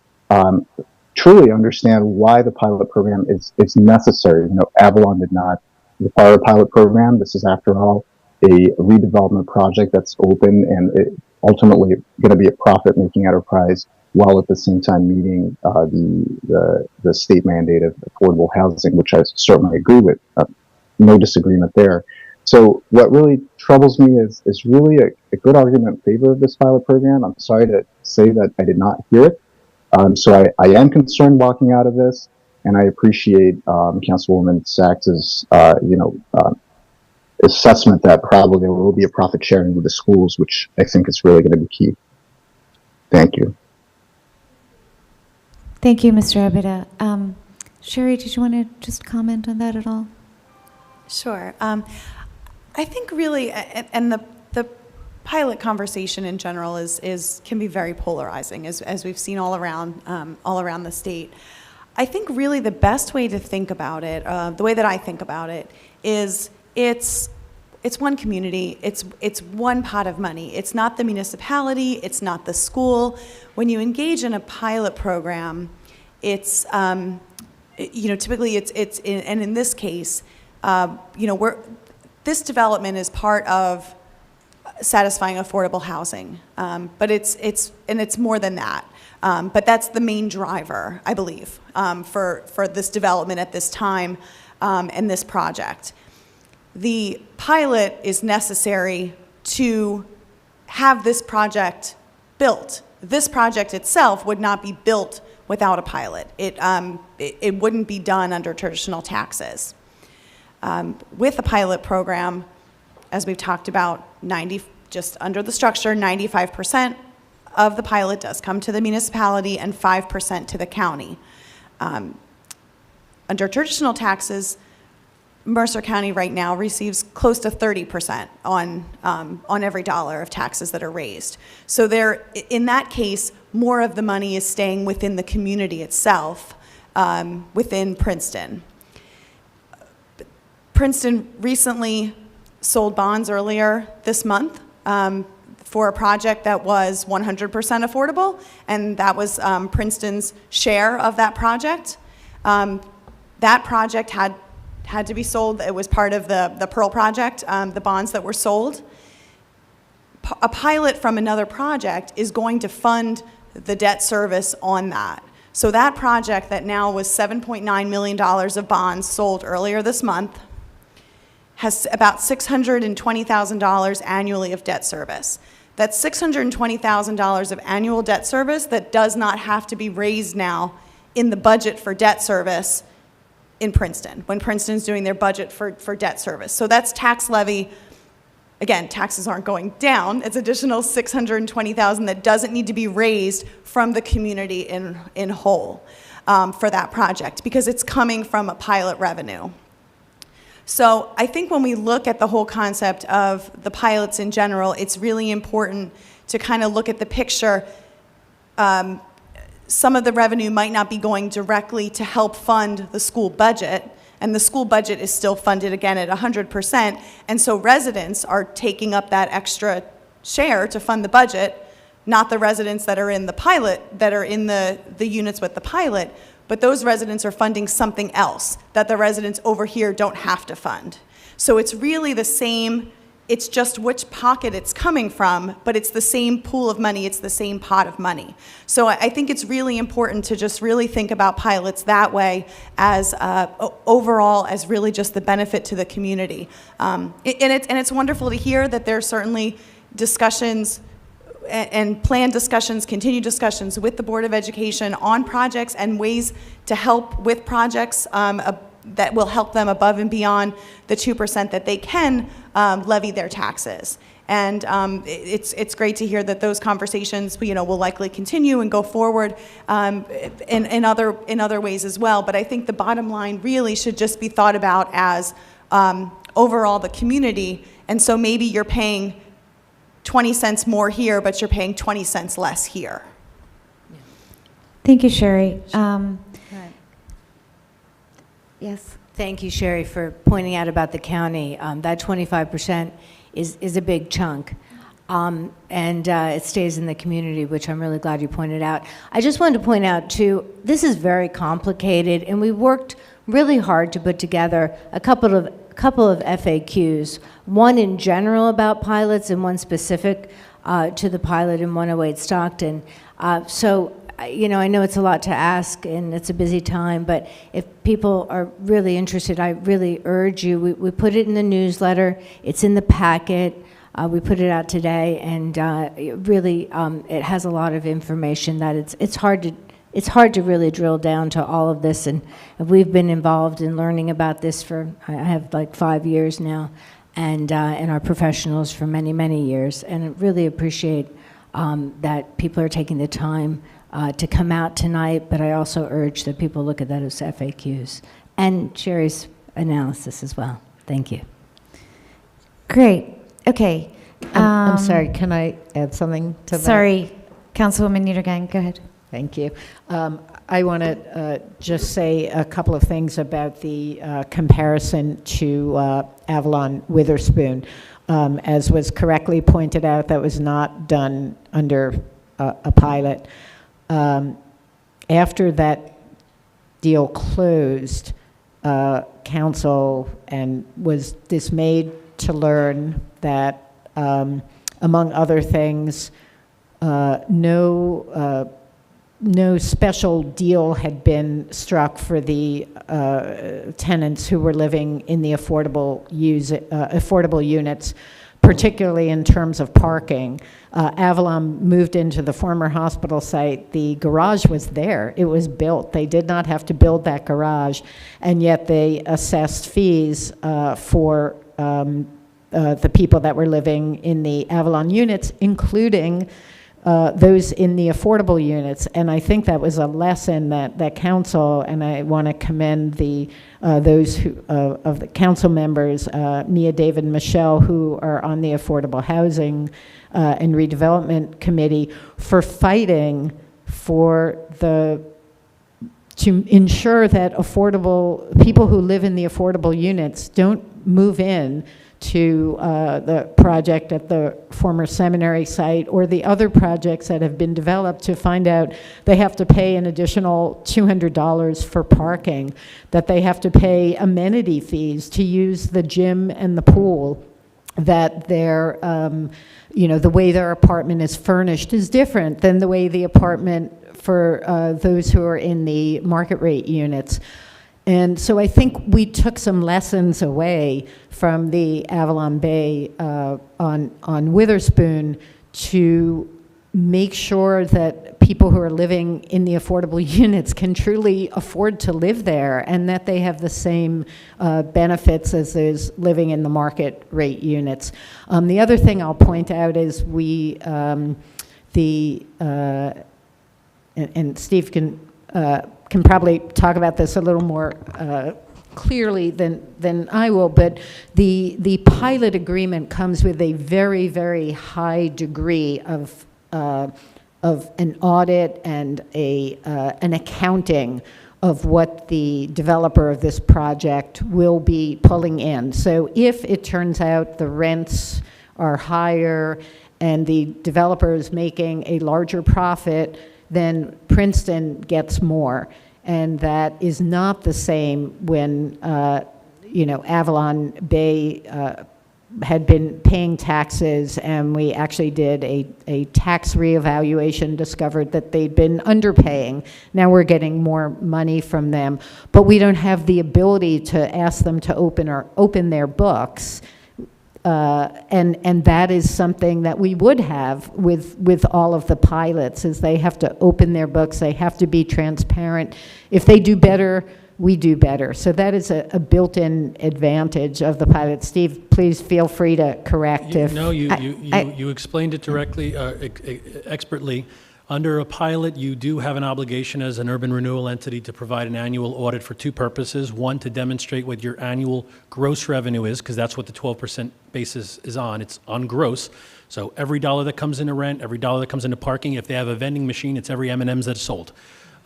truly understand why the pilot program is necessary. You know, Avalon did not require a pilot program. This is, after all, a redevelopment project that's open and ultimately going to be a profit-making enterprise. while at the same time meeting the state mandate of affordable housing, which I certainly agree with. No disagreement there. So what really troubles me is really a good argument in favor of this pilot program. I'm sorry to say that I did not hear it. So I am concerned walking out of this, and I appreciate Councilwoman Sachs's assessment that probably there will be a profit sharing with the schools, which I think is really going to be key. Thank you. Thank you, Mr. Abida. Sherry, did you want to just comment on that at all? Sure. I think really, and the pilot conversation in general can be very polarizing, as we've seen all around the state. I think really the best way to think about it, the way that I think about it, is it's one community, it's one pot of money. It's not the municipality, it's not the school. When you engage in a pilot program, it's typically and in this case, this development is part of satisfying affordable housing, but it's more than that. But that's the main driver, I believe, for this development at this time and this project. The pilot is necessary to have this project built. This project itself would not be built without a pilot. It wouldn't be done under traditional taxes. With a pilot program, as we've talked about, just under the structure, 95% of the pilot does come to the municipality and 5% to the county. Under traditional taxes, Mercer County right now receives close to 30% on every dollar of taxes that are raised. So in that case, more of the money is staying within the community itself, within Princeton. Princeton recently sold bonds earlier this month for a project that was 100% affordable, and that was Princeton's share of that project. That project had to be sold. It was part of the Pearl project, the bonds that were sold. A pilot from another project is going to fund the debt service on that. So that project that now was $7.9 million of bonds sold earlier this month has about $620,000 annually of debt service. That's $620,000 of annual debt service that does not have to be raised now in the budget for debt service in Princeton, when Princeton's doing their budget for debt service. So that's tax levy. Again, taxes aren't going down. It's additional $620,000 that doesn't need to be raised from the community in whole for that project, because it's coming from a pilot revenue. So I think when we look at the whole concept of the pilots in general, it's really important to kind of look at the picture. Some of the revenue might not be going directly to help fund the school budget, and the school budget is still funded again at 100%, and so residents are taking up that extra share to fund the budget, not the residents that are in the pilot, that are in the units with the pilot, but those residents are funding something else that the residents over here don't have to fund. So it's really the same, it's just which pocket it's coming from, but it's the same pool of money, it's the same pot of money. So I think it's really important to just really think about pilots that way as overall as really just the benefit to the community. And it's wonderful to hear that there's certainly discussions and planned discussions, continued discussions with the Board of Education on projects and ways to help with projects that will help them above and beyond the 2% that they can levy their taxes. And it's great to hear that those conversations will likely continue and go forward in other ways as well. But I think the bottom line really should just be thought about as overall the community. And so maybe you're paying 20 cents more here, but you're paying 20 cents less here. Thank you, Sherry. Yes. Thank you, Sherry, for pointing out about the county. That 25% is a big chunk, and it stays in the community, which I'm really glad you pointed out. I just wanted to point out, too, this is very complicated, and we worked really hard to put together a couple of FAQs, one in general about pilots and one specific to the pilot in 108 Stockton. I know it's a lot to ask and it's a busy time, but if people are really interested, I really urge you, we put it in the newsletter, it's in the packet, we put it out today, and it has a lot of information that it's hard to really drill down to all of this, and we've been involved in learning about this for, I have like 5 years now, and our professionals for many, many years, and I really appreciate that people are taking the time to come out tonight, but I also urge that people look at those FAQs and Sherry's analysis as well. Thank you. Great. Okay. I'm sorry, can I add something to that? Sorry, Councilwoman Niedergang, go ahead. Thank you. I want to just say a couple of things about the comparison to Avalon Witherspoon. As was correctly pointed out, that was not done under a pilot. After that deal closed, council and was dismayed to learn that, among other things, no special deal had been struck for the tenants who were living in the affordable units, particularly in terms of parking. Avalon moved into the former hospital site. The garage was there. It was built. They did not have to build that garage, and yet they assessed fees for the people that were living in the Avalon units, including those in the affordable units. And I think that was a lesson that council, and I want to commend those who, of the council members, Mia, David, Michelle, who are on the Affordable Housing and Redevelopment Committee, for fighting to ensure that people who live in the affordable units don't move in to the project at the former seminary site or the other projects that have been developed, to find out they have to pay an additional $200 for parking, that they have to pay amenity fees to use the gym and the pool, that their, the way their apartment is furnished is different than the way the apartment for those who are in the market rate units. And so I think we took some lessons away from the Avalon Bay on Witherspoon to make sure that people who are living in the affordable units can truly afford to live there, and that they have the same benefits as those living in the market rate units. The other thing I'll point out is and Steve can probably talk about this a little more clearly than I will, but the pilot agreement comes with a very, very high degree of an audit and an accounting of what the developer of this project will be pulling in. So if it turns out the rents are higher and the developer is making a larger profit, then Princeton gets more. And that is not the same when, Avalon Bay had been paying taxes, and we actually did a tax reevaluation, discovered that they'd been underpaying. Now we're getting more money from them, but we don't have the ability to ask them to open their books. And that is something that we would have with all of the pilots, is they have to open their books, they have to be transparent. If they do better, we do better. So that is a built-in advantage of the pilot. Steve, please feel free to correct if... No, you explained it directly, expertly. Under a pilot, you do have an obligation as an urban renewal entity to provide an annual audit for two purposes. One, to demonstrate what your annual gross revenue is, because that's what the 12% basis is on. It's on gross. So every dollar that comes into rent, every dollar that comes into parking, if they have a vending machine, it's every M&Ms that's sold.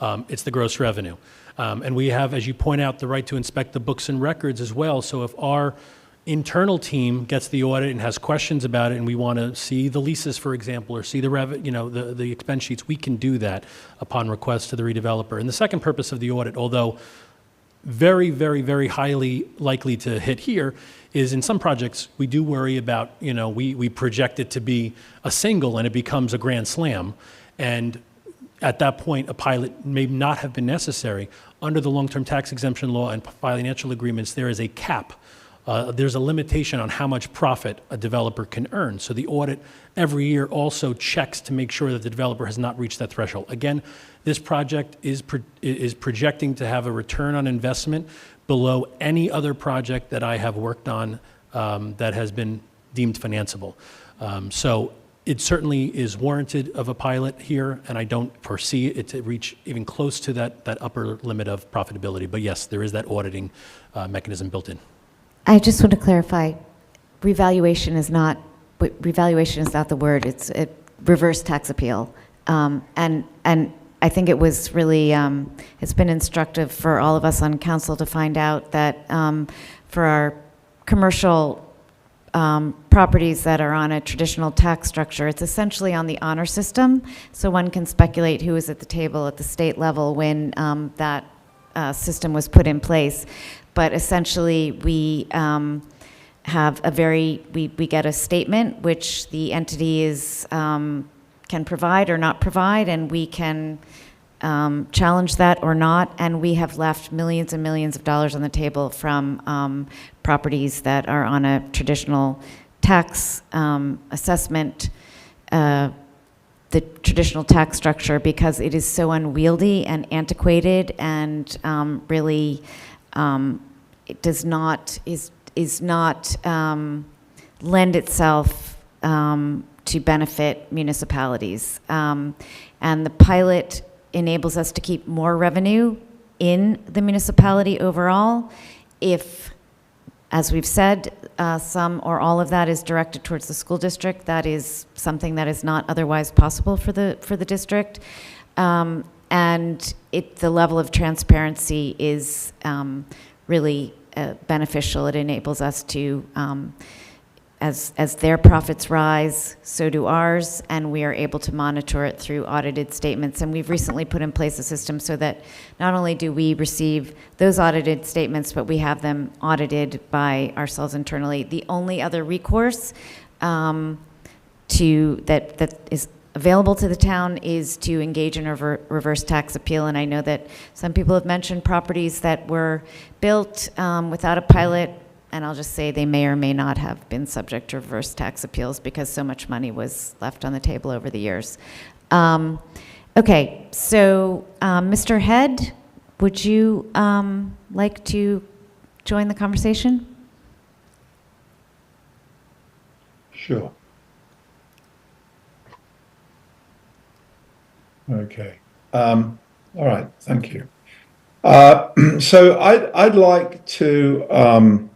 It's the gross revenue. And we have, as you point out, the right to inspect the books and records as well. So if our internal team gets the audit and has questions about it, and we want to see the leases, for example, or see the the expense sheets, we can do that upon request to the redeveloper. And the second purpose of the audit, although very, very, very highly likely to hit here is in some projects, we do worry about, we project it to be a single and it becomes a grand slam. And at that point, a pilot may not have been necessary. Under the long-term tax exemption law and financial agreements, there is a cap. There's a limitation on how much profit a developer can earn. So the audit every year also checks to make sure that the developer has not reached that threshold. Again, this project is projecting to have a return on investment below any other project that I have worked on that has been deemed financeable. So it certainly is warranted of a pilot here, and I don't foresee it to reach even close to that upper limit of profitability. But yes, there is that auditing mechanism built in. I just want to clarify, revaluation is not the word, it's a reverse tax appeal. And I think it was really, it's been instructive for all of us on council to find out that for our commercial properties that are on a traditional tax structure, it's essentially on the honor system. So one can speculate who was at the table at the state level when that system was put in place. But essentially, we have we get a statement which the entity is can provide or not provide, and we can challenge that or not. And we have left millions and millions of dollars on the table from properties that are on a traditional tax assessment, the traditional tax structure, because it is so unwieldy and antiquated and really. It does not lend itself to benefit municipalities, and the pilot enables us to keep more revenue in the municipality overall. If, as we've said, some or all of that is directed towards the school district, that is something that is not otherwise possible for the district. And the level of transparency is really beneficial. It enables us to, as their profits rise, so do ours, and we are able to monitor it through audited statements. And we've recently put in place a system so that not only do we receive those audited statements, but we have them audited by ourselves internally. The only other recourse that is available to the town is to engage in a reverse tax appeal. And I know that some people have mentioned properties that were built without a pilot, and I'll just say they may or may not have been subject to reverse tax appeals because so much money was left on the table over the years. Okay, so Mr. Head, would you like to join the conversation? Sure. Okay. All right. Thank you. So I'd like to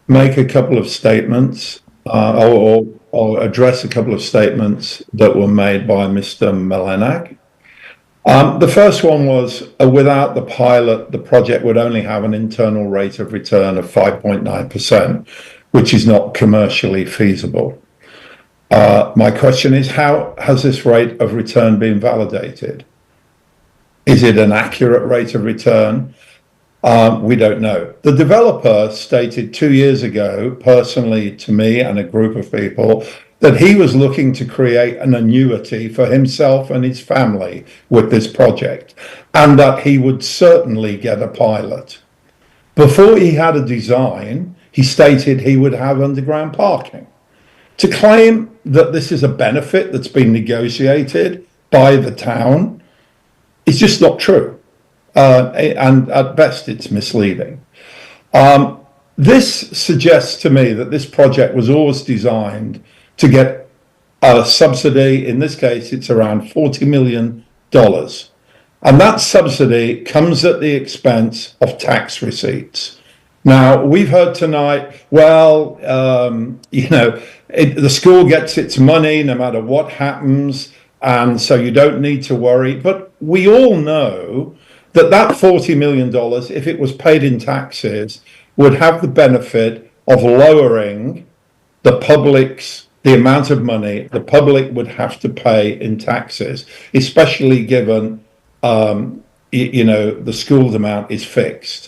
make a couple of statements or address a couple of statements that were made by Mr. Melenak. The first one was, without the pilot, the project would only have an internal rate of return of 5.9%, which is not commercially feasible. My question is, how has this rate of return been validated? Is it an accurate rate of return? We don't know. The developer stated 2 years ago, personally to me and a group of people, that he was looking to create an annuity for himself and his family with this project, and that he would certainly get a pilot. Before he had a design, he stated he would have underground parking. To claim that this is a benefit that's been negotiated by the town is just not true. And at best, it's misleading. This suggests to me that this project was always designed to get a subsidy. In this case, it's around $40 million. And that subsidy comes at the expense of tax receipts. Now, we've heard tonight, well, the school gets its money no matter what happens, and so you don't need to worry. But we all know that $40 million, if it was paid in taxes, would have the benefit of lowering the amount of money the public would have to pay in taxes, especially given, the school's amount is fixed.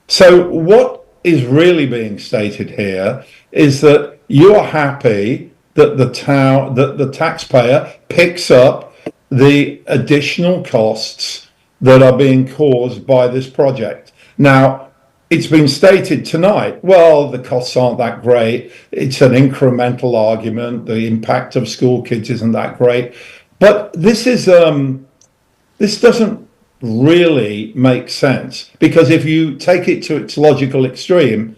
So what is really being stated here is that you are happy that the taxpayer picks up the additional costs that are being caused by this project. Now, it's been stated tonight, well, the costs aren't that great. It's an incremental argument. The impact of school kids isn't that great. But this doesn't really make sense, because if you take it to its logical extreme,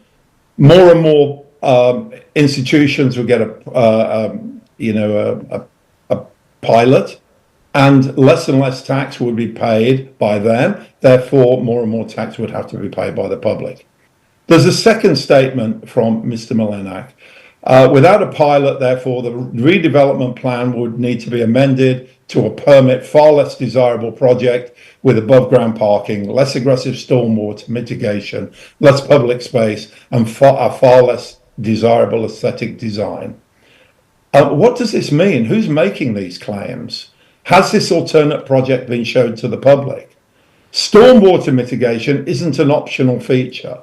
more and more institutions will get a pilot, and less tax would be paid by them. Therefore, more and more tax would have to be paid by the public. There's a second statement from Mr. Melenak. Without a pilot, therefore, the redevelopment plan would need to be amended to a permit far less desirable project with above-ground parking, less aggressive stormwater mitigation, less public space, and a far less desirable aesthetic design. What does this mean? Who's making these claims? Has this alternate project been shown to the public? Stormwater mitigation isn't an optional feature.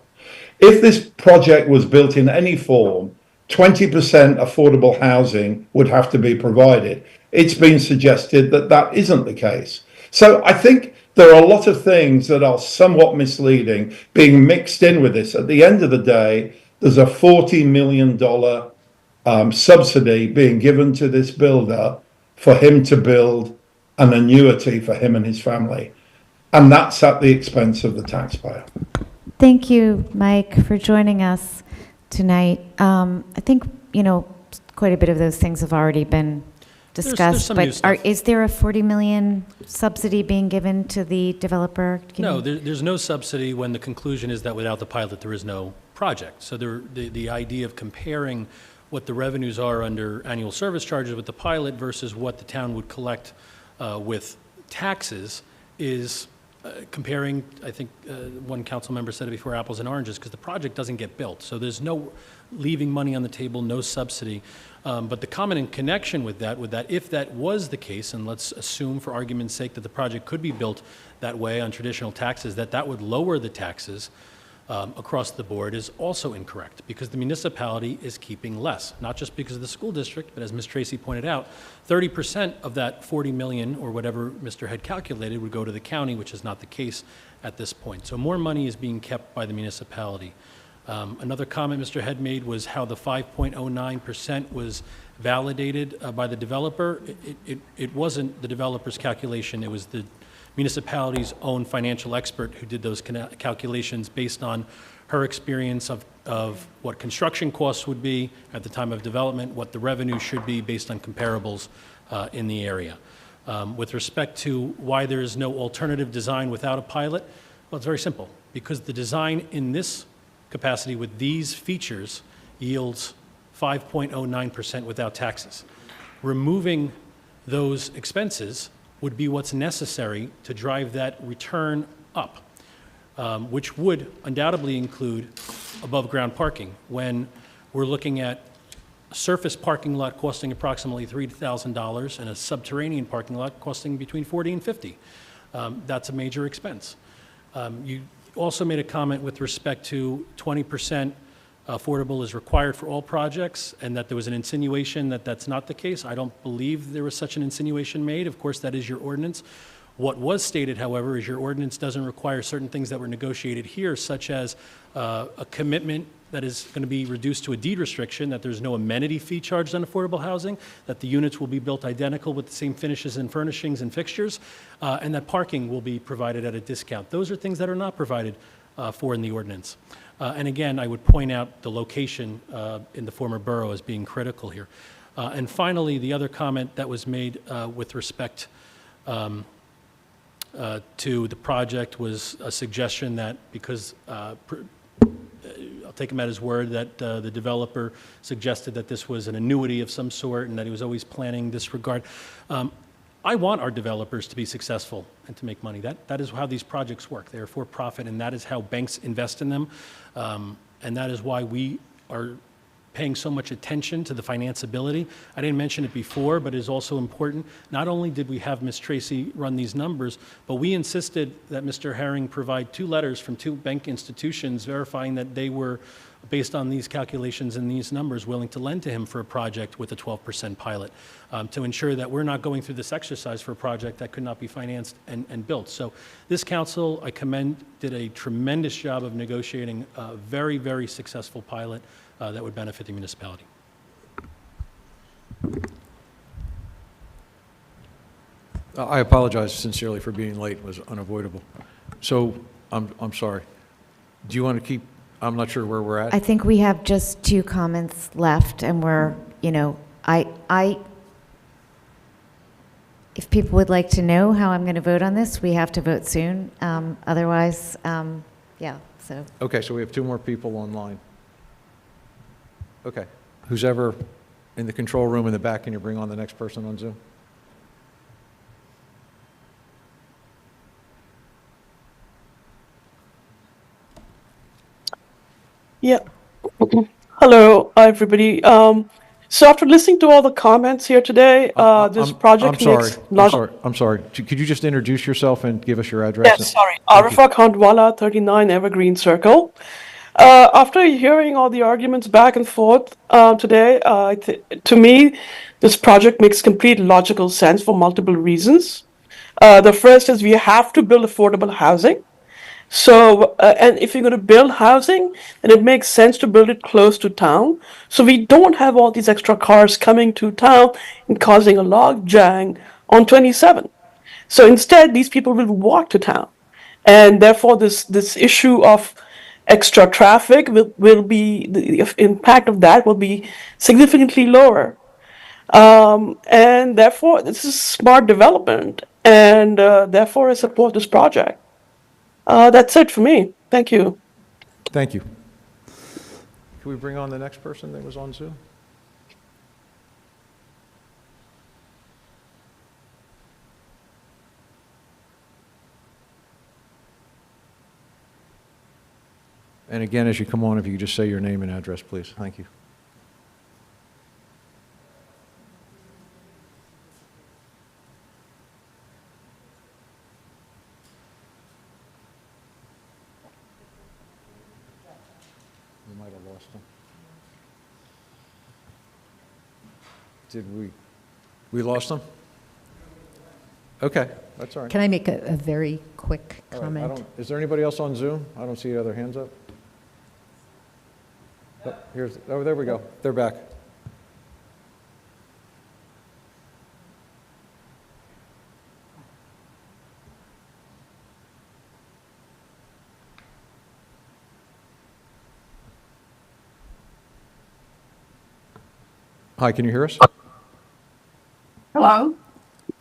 If this project was built in any form, 20% affordable housing would have to be provided. It's been suggested that that isn't the case. So I think there are a lot of things that are somewhat misleading being mixed in with this. At the end of the day, there's a $40 million subsidy being given to this builder for him to build an annuity for him and his family. And that's at the expense of the taxpayer. Thank you, Mike, for joining us tonight. I think, quite a bit of those things have already been discussed, some new but stuff. is there a $40 million subsidy being given to the developer? No, there's no subsidy when the conclusion is that without the pilot, there is no project. So the idea of comparing what the revenues are under annual service charges with the pilot versus what the town would collect with taxes is comparing, I think one council member said it before, apples and oranges, because the project doesn't get built. So there's no leaving money on the table, no subsidy. But the comment in connection with that, if that was the case, and let's assume for argument's sake that the project could be built that way on traditional taxes, that would lower the taxes across the board, is also incorrect, because the municipality is keeping less, not just because of the school district, but as Ms. Tracy pointed out, 30% of that 40 million, or whatever Mr. Head calculated, would go to the county, which is not the case at this point. So more money is being kept by the municipality. Another comment Mr. Head made was how the 5.09% was validated by the developer. It wasn't the developer's calculation, it was the municipality's own financial expert who did those calculations based on her experience of what construction costs would be at the time of development, what the revenue should be based on comparables in the area. With respect to why there is no alternative design without a pilot, well, it's very simple. Because the design in this capacity with these features yields 5.09% without taxes. Removing those expenses would be what's necessary to drive that return up, which would undoubtedly include above-ground parking. When we're looking at a surface parking lot costing approximately $3,000 and a subterranean parking lot costing between $40 and $50, that's a major expense. You also made a comment with respect to 20% affordable is required for all projects, and that there was an insinuation that that's not the case. I don't believe there was such an insinuation made. Of course, that is your ordinance. What was stated, however, is your ordinance doesn't require certain things that were negotiated here, such as a commitment that is going to be reduced to a deed restriction, that there's no amenity fee charged on affordable housing, that the units will be built identical with the same finishes and furnishings and fixtures, and that parking will be provided at a discount. Those are things that are not provided for in the ordinance. And again, I would point out the location in the former borough as being critical here. And finally, the other comment that was made with respect to the project was a suggestion that because, I'll take him at his word, that the developer suggested that this was an annuity of some sort and that he was always planning this regard. I want our developers to be successful and to make money. That is how these projects work. They are for profit, and that is how banks invest in them. And that is why we are paying so much attention to the financeability. I didn't mention it before, but it is also important. Not only did we have Ms. Tracy run these numbers, but we insisted that Mr. Herring provide 2 letters from 2 bank institutions verifying that they were, based on these calculations and these numbers, willing to lend to him for a project with a 12% pilot, to ensure that we're not going through this exercise for a project that could not be financed and built. So this council, I commend, did a tremendous job of negotiating a very, very successful pilot that would benefit the municipality. I apologize sincerely for being late. It was unavoidable. So I'm sorry. Do you want to keep, I'm not sure where we're at. I think we have just 2 comments left, and we're, if people would like to know how I'm going to vote on this, we have to vote soon. Otherwise, yeah, so. Okay, so we have 2 more people online. Okay. Who's ever in the control room in the back, can you bring on the next person on Zoom? Yeah. Hello, everybody. So after listening to all the comments here today, this project makes I'm sorry. Could you just introduce yourself and give us your address? Yes, sorry. Arifa Khandwala, 39 Evergreen Circle. After hearing all the arguments back and forth today, to me, this project makes complete logical sense for multiple reasons. The first is we have to build affordable housing. So, and if you're going to build housing, then it makes sense to build it close to town. So we don't have all these extra cars coming to town and causing a log jam on 27. So instead, these people will walk to town. And therefore, this issue of extra traffic will be, the impact of that will be significantly lower. And therefore, this is smart development. And therefore, I support this project. That's it for me. Thank you. Thank you. Can we bring on the next person that was on Zoom? And again, as you come on, if you could just say your name and address, please. Thank you. We might have lost him. Did we lost him? Okay, that's all right. Can I make a very quick All right, comment? is there anybody else on Zoom? I don't see other hands up. Oh, there we go. They're back. Hi, can you hear us? Hello?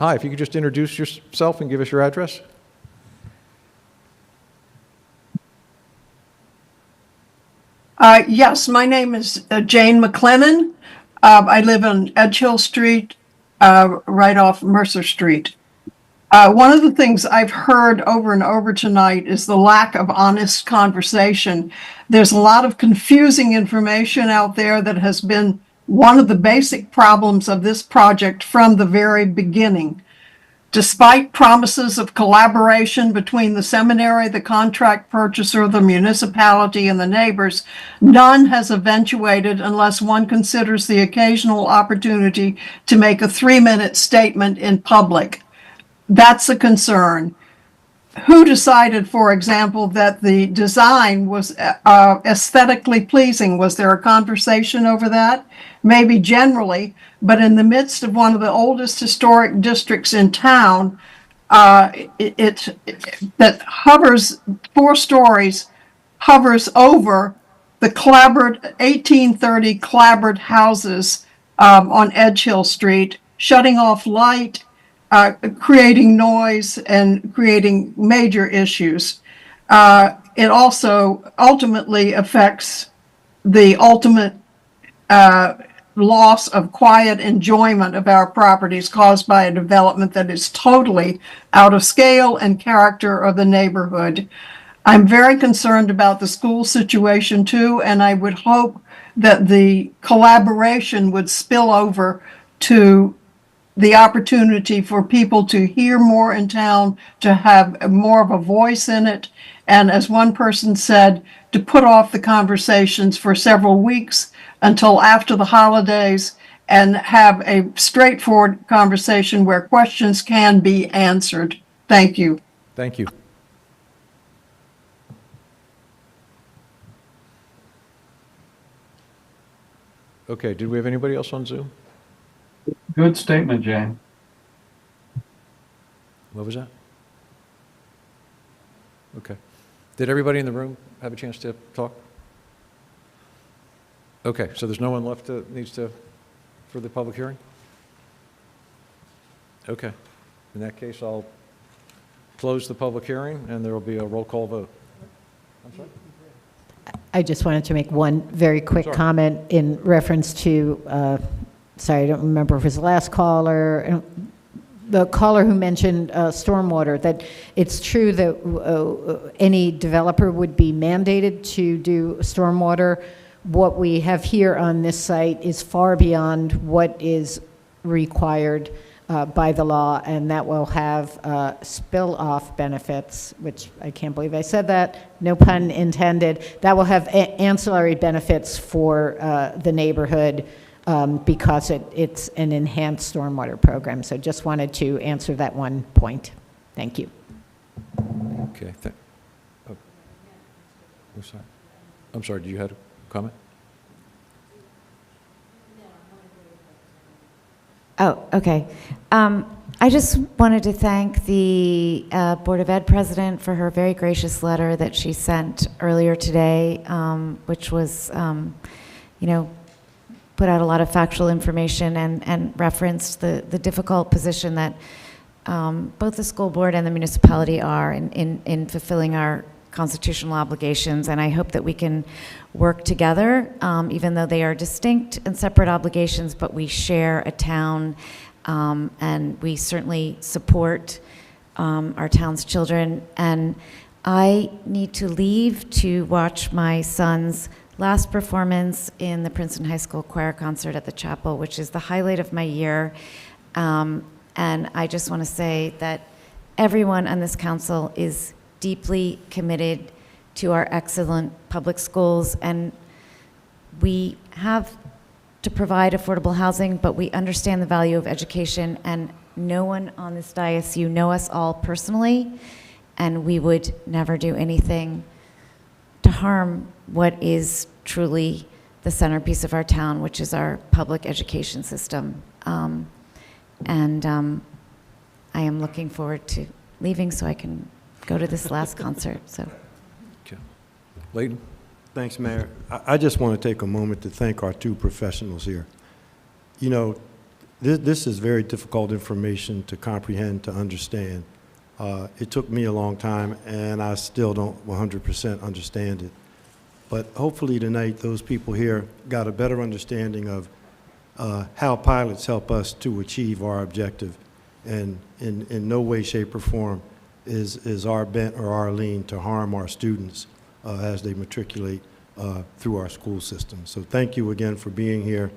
Hi, if you could just introduce yourself and give us your address. Yes, my name is Jane McLennan. I live on Edge Hill Street, right off Mercer Street. One of the things I've heard over and over tonight is the lack of honest conversation. There's a lot of confusing information out there that has been one of the basic problems of this project from the very beginning. Despite promises of collaboration between the seminary, the contract purchaser, the municipality, and the neighbors, none has eventuated unless one considers the occasional opportunity to make a 3-minute statement in public. That's a concern. Who decided, for example, that the design was aesthetically pleasing? Was there a conversation over that? Maybe generally, but in the midst of one of the oldest historic districts in town, that hovers 4 stories, hovers over the clapboard 1830 clapboard houses on Edge Hill Street, shutting off light, creating noise, and creating major issues. It also ultimately affects the ultimate loss of quiet enjoyment of our properties caused by a development that is totally out of scale and character of the neighborhood. I'm very concerned about the school situation too, and I would hope that the collaboration would spill over to the opportunity for people to hear more in town, to have more of a voice in it, and as one person said, to put off the conversations for several weeks until after the holidays and have a straightforward conversation where questions can be answered. Thank you. Thank you. Okay, did we have anybody else on Zoom? Good statement, Jane. What was that? Okay. Did everybody in the room have a chance to talk? Okay, so there's no one left that needs to, for the public hearing? Okay. In that case, I'll close the public hearing, and there will be a roll call vote. I'm sorry? I just wanted to make one very quick Sure. comment in reference to, sorry, I don't remember if it was the last caller, the caller who mentioned stormwater, that it's true that any developer would be mandated to do stormwater. What we have here on this site is far beyond what is required by the law, and that will have spill-off benefits, which I can't believe I said that, no pun intended. That will have ancillary benefits for the neighborhood because it's an enhanced stormwater program. So just wanted to answer that one point. Thank you. Okay. Oh. I'm sorry, do you have a comment? Oh, okay. I just wanted to thank the Board of Ed president for her very gracious letter that she sent earlier today, which was, put out a lot of factual information and referenced the difficult position that both the school board and the municipality are in fulfilling our constitutional obligations. And I hope that we can work together, even though they are distinct and separate obligations, but we share a town, and we certainly support our town's children. And I need to leave to watch my son's last performance in the Princeton High School Choir Concert at the Chapel, which is the highlight of my year. And I just want to say that everyone on this council is deeply committed to our excellent public schools, and we have to provide affordable housing, but we understand the value of education, and no one on this dais, you know us all personally, and we would never do anything to harm what is truly the centerpiece of our town, which is our public education system. I am looking forward to leaving so I can go to this last concert. So, Okay. Layton? Thanks, Mayor. I just want to take a moment to thank our two professionals here. You know, this is very difficult information to comprehend, to understand. It took me a long time, and I still don't 100% understand it. But hopefully tonight, those people here got a better understanding of how pilots help us to achieve our objective. And in no way, shape, or form is our bent or our lean to harm our students as they matriculate through our school system. So thank you again for being here,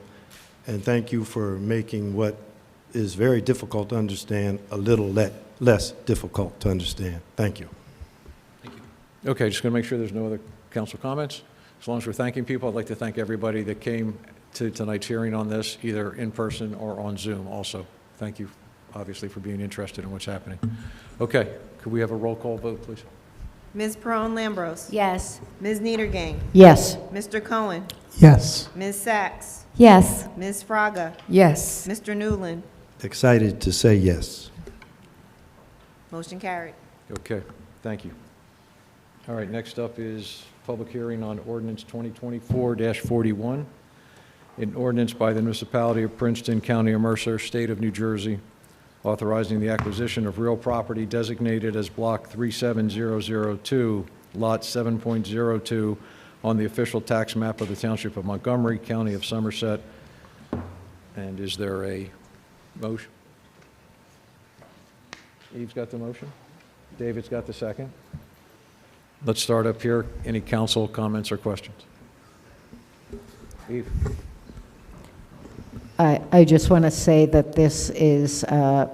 and thank you for making what is very difficult to understand a little less difficult to understand. Thank you. Okay, just going to make sure there's no other council comments. As long as we're thanking people, I'd like to thank everybody that came to tonight's hearing on this, either in person or on Zoom also. Thank you, obviously, for being interested in what's happening. Okay, could we have a roll call vote, please? Ms. Perone-Lambros. Yes. Ms. Niedergang. Yes. Mr. Cohen. Yes. Ms. Sachs. yes. Ms. Fraga. Yes. Mr. Newland. Excited to say yes. Motion carried. Okay, thank you. All right, next up is public hearing on ordinance 2024-41, an ordinance by the municipality of Princeton, County of Mercer, State of New Jersey, authorizing the acquisition of real property designated as Block 37002, Lot 7.02, on the official tax map of the Township of Montgomery, County of Somerset. And is there a motion? Eve's got the motion. David's got the second. Let's start up here. Any council comments or questions? Eve? I just want to say that this is a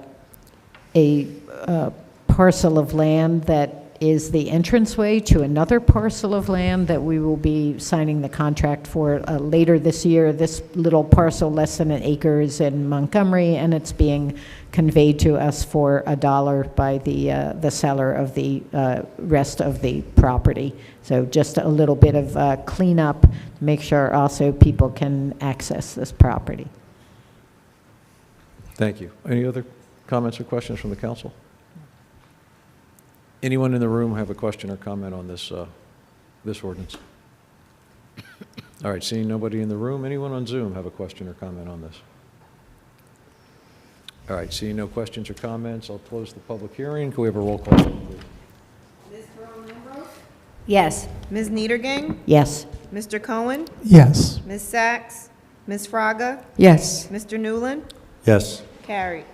parcel of land that is the entranceway to another parcel of land that we will be signing the contract for later this year. This little parcel, less than an acre, is in Montgomery, and it's being conveyed to us for $1 by the seller of the rest of the property. So just a little bit of cleanup to make sure also people can access this property. Thank you. Any other comments or questions from the council? Anyone in the room have a question or comment on this, this ordinance? All right, seeing nobody in the room, anyone on Zoom have a question or comment on this? All right, seeing no questions or comments, I'll close the public hearing. Can we have a roll call, please? Yes. Ms. Niedergang? Yes. Mr. Cohen? Yes. Ms. Sachs? Ms. Fraga? Yes. Mr. Newland? Yes. Carried.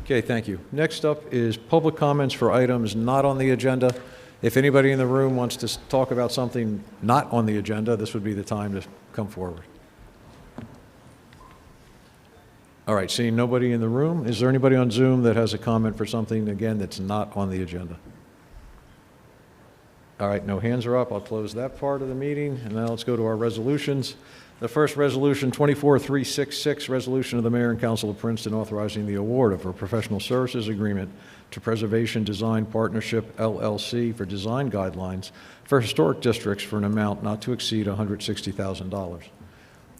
Okay, thank you. Next up is public comments for items not on the agenda. If anybody in the room wants to talk about something not on the agenda, this would be the time to come forward. All right, seeing nobody in the room, is there anybody on Zoom that has a comment for something, again, that's not on the agenda? All right, no hands are up. I'll close that part of the meeting, and now let's go to our resolutions. The first resolution, 24366, resolution of the Mayor and Council of Princeton authorizing the award of a professional services agreement to Preservation Design Partnership, LLC, for design guidelines for historic districts for an amount not to exceed $160,000.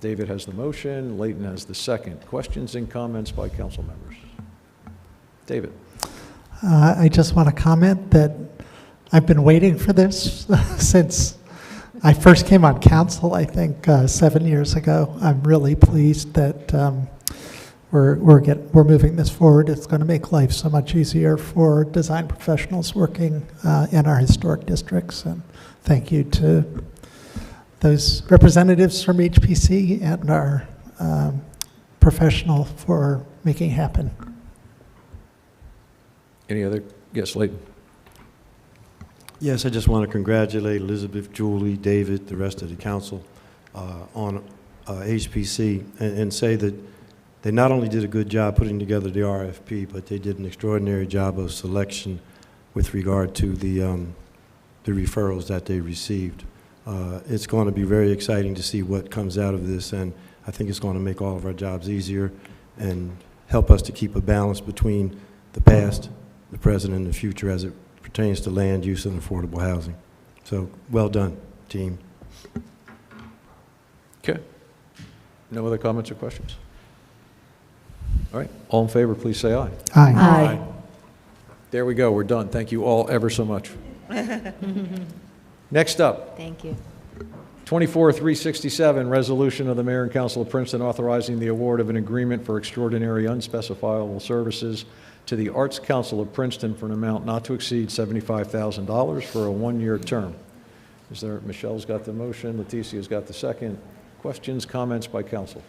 David has the motion, Leighton has the second. Questions and comments by council members? David. I just want to comment that I've been waiting for this since I first came on council, I think 7 years ago. I'm really pleased that we're moving this forward. It's going to make life so much easier for design professionals working in our historic districts. And thank you to those representatives from HPC and our professional for making it happen. Any other? Yes, Leighton. Yes, I just want to congratulate Elizabeth, Julie, David, the rest of the council on HPC and say that they not only did a good job putting together the RFP, but they did an extraordinary job of selection with regard to the referrals that they received. It's going to be very exciting to see what comes out of this, and I think it's going to make all of our jobs easier and help us to keep a balance between the past, the present, and the future as it pertains to land use and affordable housing. So, well done, team. Okay. No other comments or questions? All right. All in favor, please say aye. Aye. Aye. There we go. We're done. Thank you all ever so much. Next up, Thank you. 24367, resolution of the Mayor and Council of Princeton authorizing the award of an agreement for extraordinary unspecifiable services to the Arts Council of Princeton for an amount not to exceed $75,000 for a one-year term. Is there, Michelle's got the motion, Leticia's got the second. Questions, comments by council?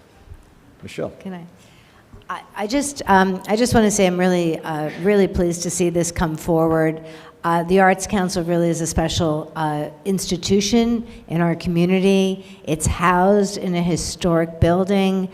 Michelle. Can I just want to say I'm really, really pleased to see this come forward. The Arts Council really is a special institution in our community. It's housed in a historic building.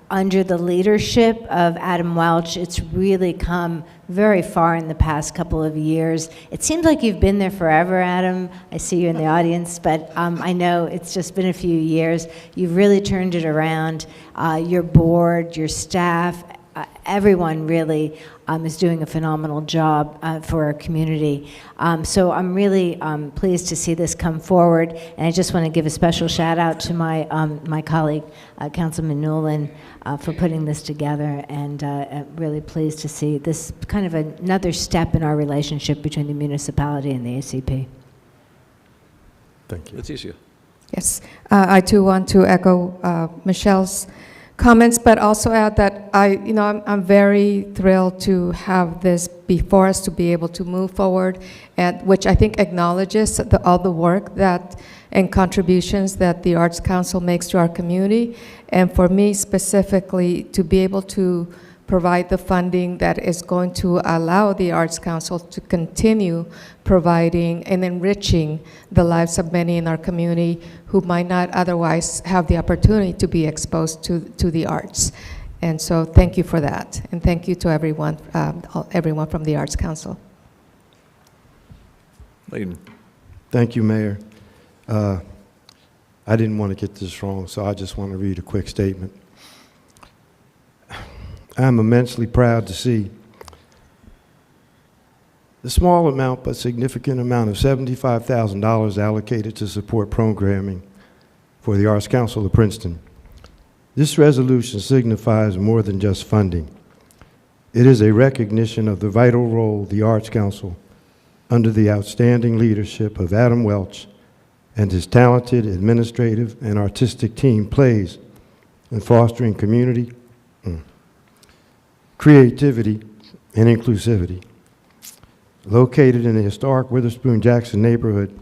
Under the leadership of Adam Welch, it's really come very far in the past couple of years. It seems like you've been there forever, Adam. I see you in the audience, but I know it's just been a few years. You've really turned it around. Your board, your staff, everyone really is doing a phenomenal job for our community. So I'm really pleased to see this come forward, and I just want to give a special shout out to my my colleague, Councilman Newland, for putting this together, and really pleased to see this kind of another step in our relationship between the municipality and the ACP. Thank you. Leticia. Yes, I too want to echo Michelle's comments, but also add that I'm very thrilled to have this before us to be able to move forward, and which I think acknowledges all the work that and contributions that the Arts Council makes to our community, and for me specifically to be able to provide the funding that is going to allow the Arts Council to continue providing and enriching the lives of many in our community who might not otherwise have the opportunity to be exposed to the arts. And so thank you for that. And thank you to everyone from the Arts Council. Layden. Thank you, Mayor. I didn't want to get this wrong, so I just want to read a quick statement. I'm immensely proud to see the small amount but significant amount of $75,000 allocated to support programming for the Arts Council of Princeton. This resolution signifies more than just funding. It is a recognition of the vital role the Arts Council, under the outstanding leadership of Adam Welch and his talented administrative and artistic team, plays in fostering community, creativity, and inclusivity. Located in the historic Witherspoon-Jackson neighborhood,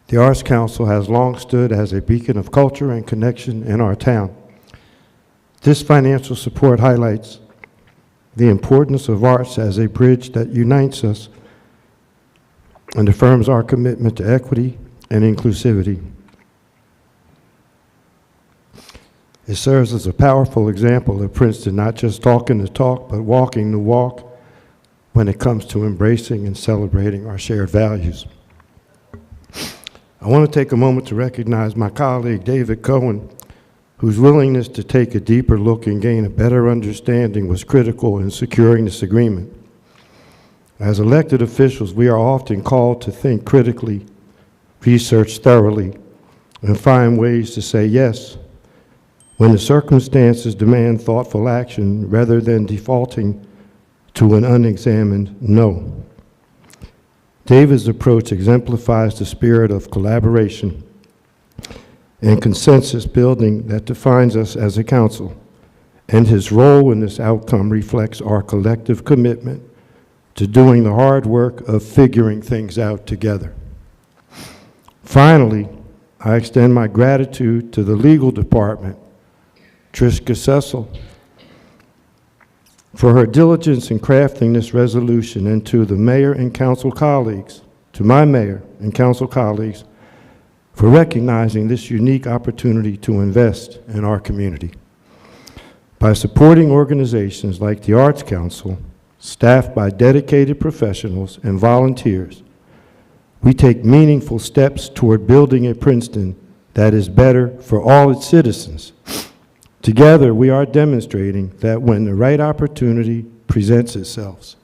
the Arts Council has long stood as a beacon of culture and connection in our town. This financial support highlights the importance of arts as a bridge that unites us and affirms our commitment to equity and inclusivity. It serves as a powerful example of Princeton not just talking the talk, but walking the walk when it comes to embracing and celebrating our shared values. I want to take a moment to recognize my colleague, David Cohen, whose willingness to take a deeper look and gain a better understanding was critical in securing this agreement. As elected officials, we are often called to think critically, research thoroughly, and find ways to say yes when the circumstances demand thoughtful action rather than defaulting to an unexamined no. David's approach exemplifies the spirit of collaboration and consensus building that defines us as a council, and his role in this outcome reflects our collective commitment to doing the hard work of figuring things out together. Finally, I extend my gratitude to the legal department, Trishka Cecil, for her diligence in crafting this resolution, and to the mayor and council colleagues, to my mayor and council colleagues, for recognizing this unique opportunity to invest in our community. By supporting organizations like the Arts Council, staffed by dedicated professionals and volunteers, we take meaningful steps toward building a Princeton that is better for all its citizens. Together, we are demonstrating that when the right opportunity presents itself,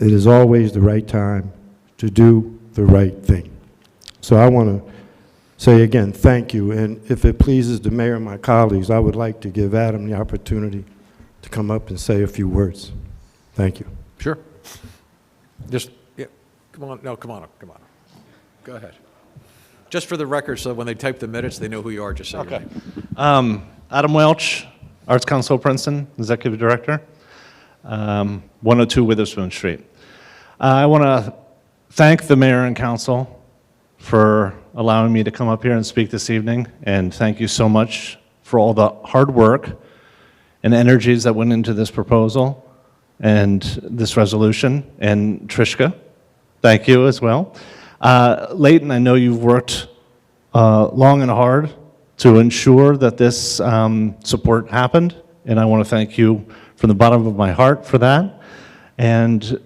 it is always the right time to do the right thing. So I want to say again, thank you, and if it pleases the mayor and my colleagues, I would like to give Adam the opportunity to come up and say a few words. Thank you. Sure. Just, yeah, come on, no, come on. Go ahead. Just for the record, so when they type the minutes, they know who you are, just say your Okay. name. Adam Welch, Arts Council of Princeton, Executive Director, 102 Witherspoon Street. I want to thank the mayor and council for allowing me to come up here and speak this evening, and thank you so much for all the hard work and energies that went into this proposal and this resolution, and Trishka, thank you as well. Layton, I know you've worked long and hard to ensure that this support happened, and I want to thank you from the bottom of my heart for that. And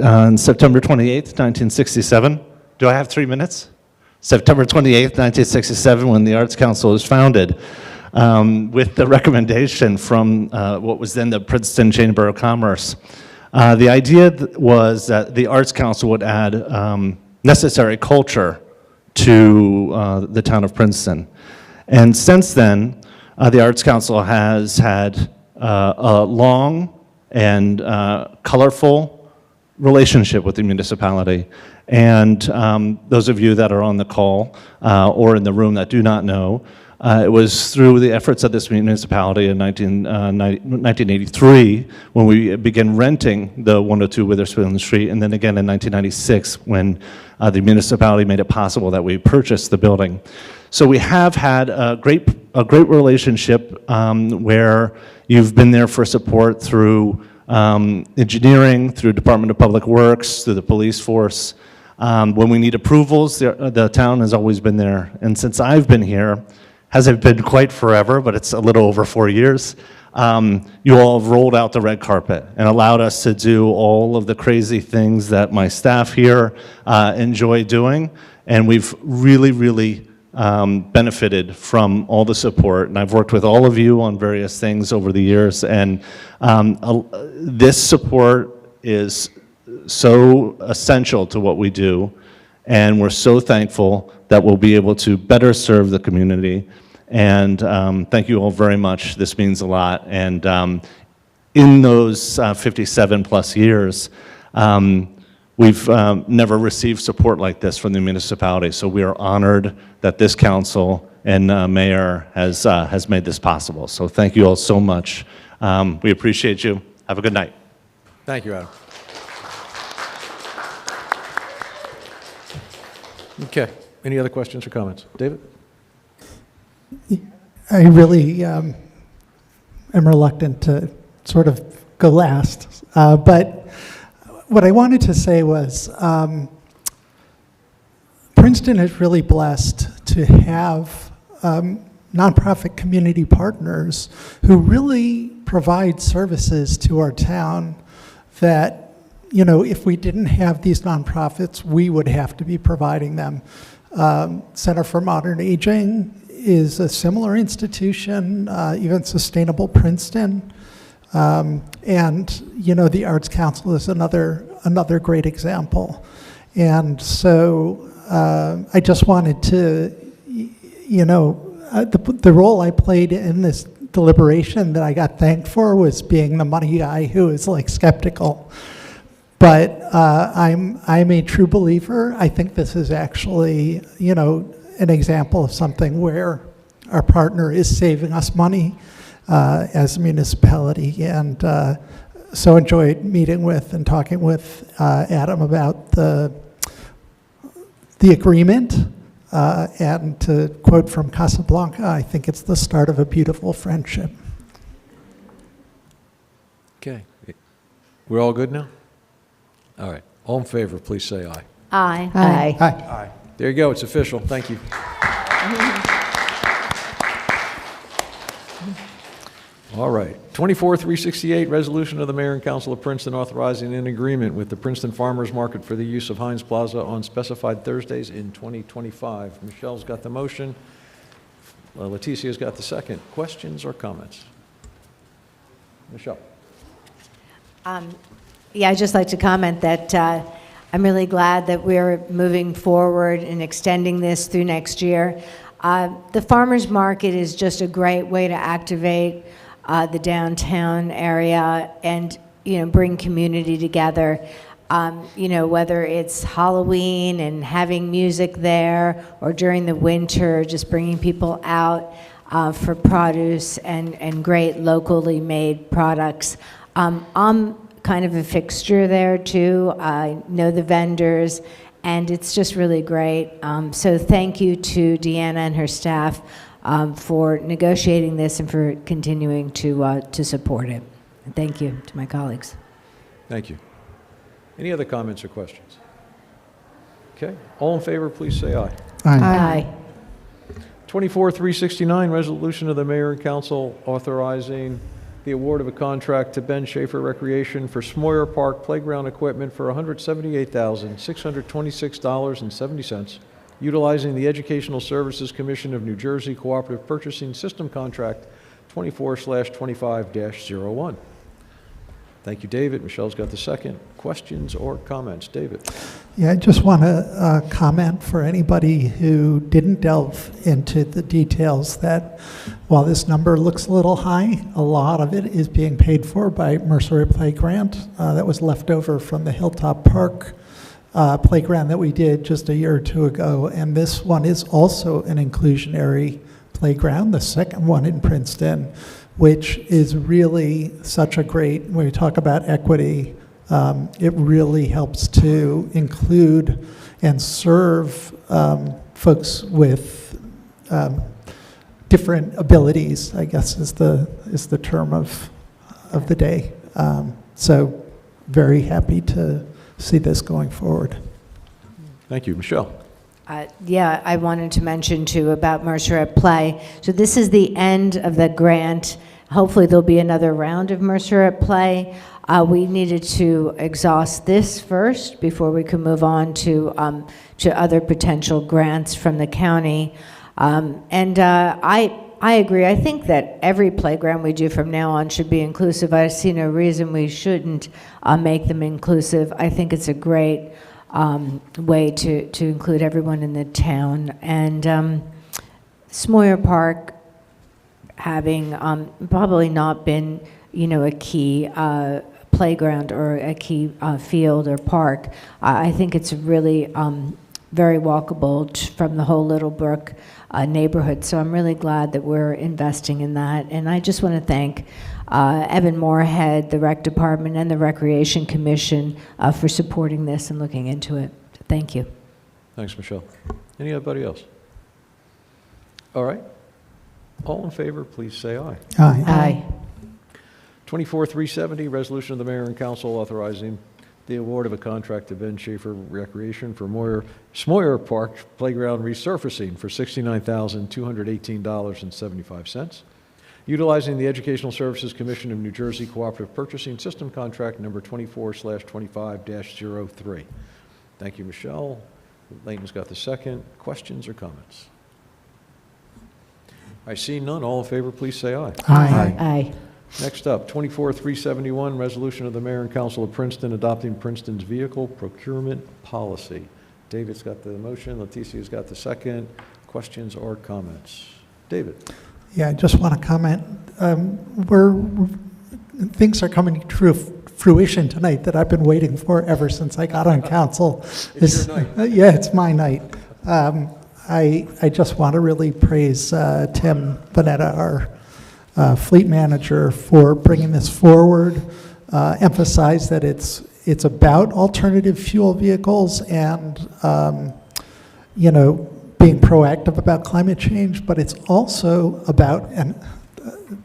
on September 28th, 1967, do I have 3 minutes? September 28th, 1967, when the Arts Council was founded, with the recommendation from what was then the Princeton Chamber of Commerce. The idea was that the Arts Council would add necessary culture to the town of Princeton. And since then, the Arts Council has had a long and colorful relationship with the municipality. And those of you that are on the call or in the room that do not know, It was through the efforts of this municipality in 1983 when we began renting the 102 Witherspoon Street, and then again in 1996 when the municipality made it possible that we purchased the building. So we have had a great relationship where you've been there for support through engineering, through Department of Public Works, through the police force. When we need approvals, the town has always been there. And since I've been here, hasn't been quite forever, but it's a little over 4 years, you all have rolled out the red carpet and allowed us to do all of the crazy things that my staff here enjoy doing. And we've really benefited from all the support. And I've worked with all of you on various things over the years. And this support is so essential to what we do. And we're so thankful that we'll be able to better serve the community. And thank you all very much. This means a lot. And in those 57 plus years, we've never received support like this from the municipality. So we are honored that this council and mayor has made this possible. So thank you all so much. We appreciate you. Have a good night. Thank you, Adam. Okay. Any other questions or comments? David? I really am reluctant to sort of go last, but what I wanted to say was Princeton is really blessed to have nonprofit community partners who really provide services to our town that, you know, if we didn't have these nonprofits, we would have to be providing them. Center for Modern Aging is a similar institution, even Sustainable Princeton. And, you know, the Arts Council is another great example. And so I just wanted to, you know, the role I played in this deliberation that I got thanked for was being the money guy who is like skeptical. But I'm a true believer. I think this is actually, you know, an example of something where our partner is saving us money as a municipality. And so enjoyed meeting with and talking with Adam about the agreement. And to quote from Casablanca, I think it's the start of a beautiful friendship. Okay. We're all good now? All right. All in favor, please say aye. Aye. Aye. Hi. There you go. It's official. Thank you. All right. 24-368, resolution of the Mayor and Council of Princeton authorizing an agreement with the Princeton Farmers Market for the use of Heinz Plaza on specified Thursdays in 2025. Michelle's got the motion. Leticia's got the second. Questions or comments? Michelle. Yeah, I'd just like to comment that I'm really glad that we're moving forward and extending this through next year. The farmers market is just a great way to activate the downtown area and, you know, bring community together. You know, whether it's Halloween and having music there, or during the winter, just bringing people out for produce and great locally made products. I'm kind of a fixture there too. I know the vendors, and it's just really great. So thank you to Deanna and her staff for negotiating this and for continuing to support it. And thank you to my colleagues. Thank you. Any other comments or questions? Okay. All in favor, please say aye. Aye. 24-369, resolution of the Mayor and Council authorizing the award of a contract to Ben Schaefer Recreation for Smoyer Park playground equipment for $178,626.70, utilizing the Educational Services Commission of New Jersey Cooperative Purchasing System Contract 24/25-01. Thank you, David. Michelle's got the second. Questions or comments? David. Yeah, I just want to comment for anybody who didn't delve into the details that while this number looks a little high, a lot of it is being paid for by Mercer Play Grant that was left over from the Hilltop Park playground that we did just a year or two ago. And this one is also an inclusionary playground, the second one in Princeton, which is really such a great, when we talk about equity, it really helps to include and serve folks with different abilities, I guess is the term of the day. So very happy to see this going forward. Thank you. Michelle? Yeah, I wanted to mention too about Mercer at Play. So this is the end of the grant. Hopefully there'll be another round of Mercer at Play. We needed to exhaust this first before we could move on to other potential grants from the county. I agree. I think that every playground we do from now on should be inclusive. I see no reason we shouldn't make them inclusive. I think it's a great way to include everyone in the town. And Smoyer Park having probably not been, a key playground or a key field or park, I think it's really very walkable from the whole Little Brook neighborhood. So I'm really glad that we're investing in that. And I just want to thank Evan Moorhead, the Rec Department, and the Recreation Commission for supporting this and looking into it. Thank you. Thanks, Michelle. Anybody else? All right. All in favor, please say aye. Aye. Aye. 24-370, resolution of the mayor and council authorizing the award of a contract to Ben Schaefer Recreation for Smoyer Park Playground resurfacing for $69,218.75, utilizing the Educational Services Commission of New Jersey Cooperative Purchasing System Contract number 24/25-03. Thank you, Michelle. Layton's got the second. Questions or comments? I see none. All in favor, please say aye. Aye. Aye. Next up, 24-371, resolution of the mayor and council of Princeton adopting Princeton's vehicle procurement policy. David's got the motion, Leticia's got the second. Questions or comments? David? Yeah, I just want to comment. Things are coming to fruition tonight that I've been waiting for ever since I got on council. It's your night. Yeah, it's my night. I just want to really praise Tim Bonetta, our fleet manager, for bringing this forward. Emphasize that it's about alternative fuel vehicles and being proactive about climate change, but it's also about, and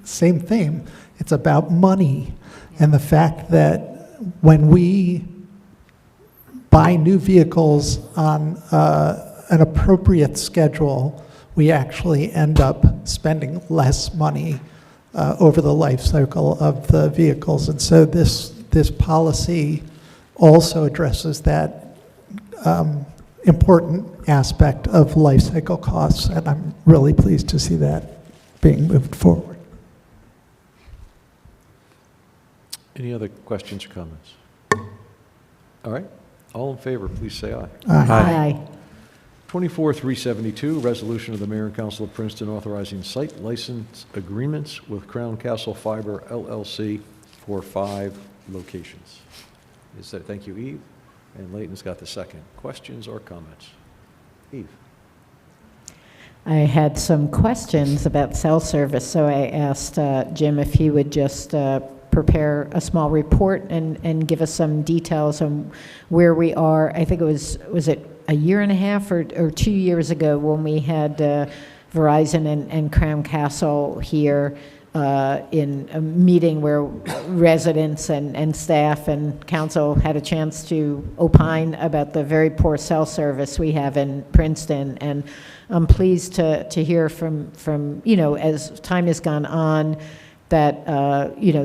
same theme, it's about money and the fact that when we buy new vehicles on an appropriate schedule, we actually end up spending less money over the life cycle of the vehicles. And so this policy also addresses that important aspect of life cycle costs, and I'm really pleased to see that being moved forward. Any other questions or comments? All right. All in favor, please say aye. Aye. 24-372, resolution of the mayor and council of Princeton authorizing site license agreements with Crown Castle Fiber LLC for 5 locations. Thank you, Eve. And Layton's got the second. Questions or comments? Eve? I had some questions about cell service, so I asked Jim if he would just prepare a small report and give us some details on where we are. I think it was it a year and a half or 2 years ago when we had Verizon and Crown Castle here in a meeting where residents and staff and council had a chance to opine about the very poor cell service we have in Princeton. And I'm pleased to hear from as time has gone on, that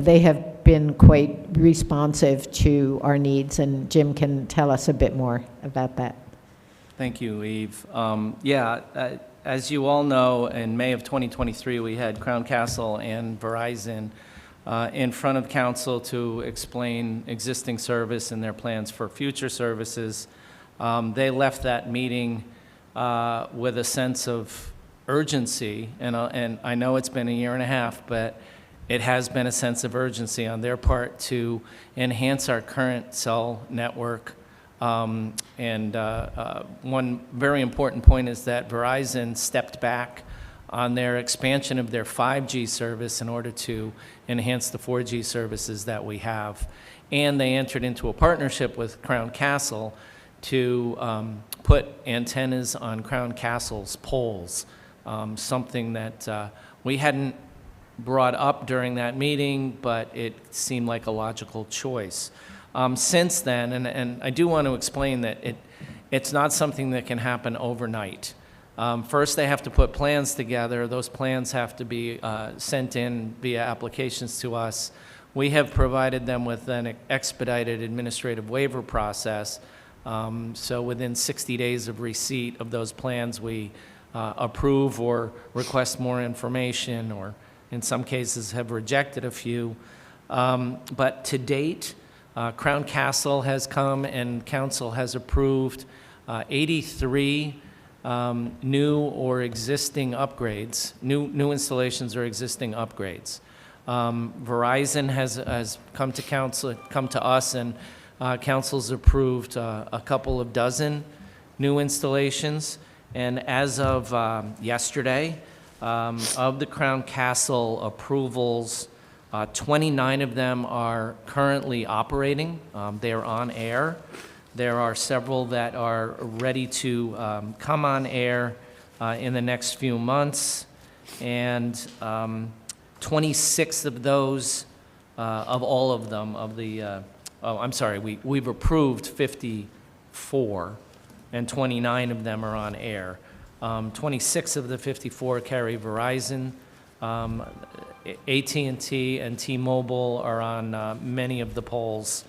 they have been quite responsive to our needs, and Jim can tell us a bit more about that. Thank you, Eve. As you all know, in May of 2023, we had Crown Castle and Verizon in front of council to explain existing service and their plans for future services. They left that meeting with a sense of urgency, and I know it's been a year and a half, but it has been a sense of urgency on their part to enhance our current cell network. One very important point is that Verizon stepped back on their expansion of their 5G service in order to enhance the 4G services that we have. And they entered into a partnership with Crown Castle to put antennas on Crown Castle's poles, something that we hadn't brought up during that meeting, but it seemed like a logical choice. Since then, and I do want to explain that it's not something that can happen overnight. First, they have to put plans together. Those plans have to be sent in via applications to us. We have provided them with an expedited administrative waiver process. So within 60 days of receipt of those plans, we approve or request more information, or in some cases have rejected a few. But to date, Crown Castle has come and council has approved 83 new or existing upgrades, new installations or existing upgrades. Verizon has come to us, and council's approved a couple of dozen new installations. And as of yesterday, of the Crown Castle approvals, 29 of them are currently operating. They are on air. There are several that are ready to come on air in the next few months, and 26 of those, of all of them, we've approved 54, and 29 of them are on air. 26 of the 54 carry Verizon. AT&T and T-Mobile are on many of the poles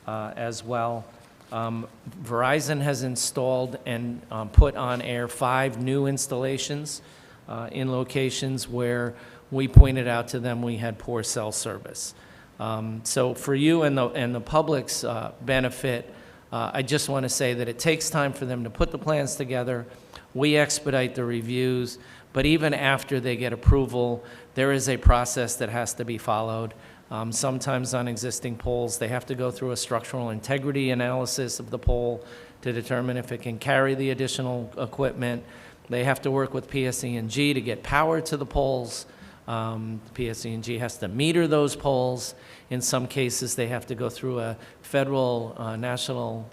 as well. Verizon has installed and put on air 5 new installations in locations where we pointed out to them we had poor cell service. So for you and the public's benefit, I just want to say that it takes time for them to put the plans together. We expedite the reviews, but even after they get approval, there is a process that has to be followed. Sometimes on existing poles, they have to go through a structural integrity analysis of the pole to determine if it can carry the additional equipment. They have to work with PSE&G to get power to the poles. PSE&G has to meter those poles. In some cases, they have to go through a federal National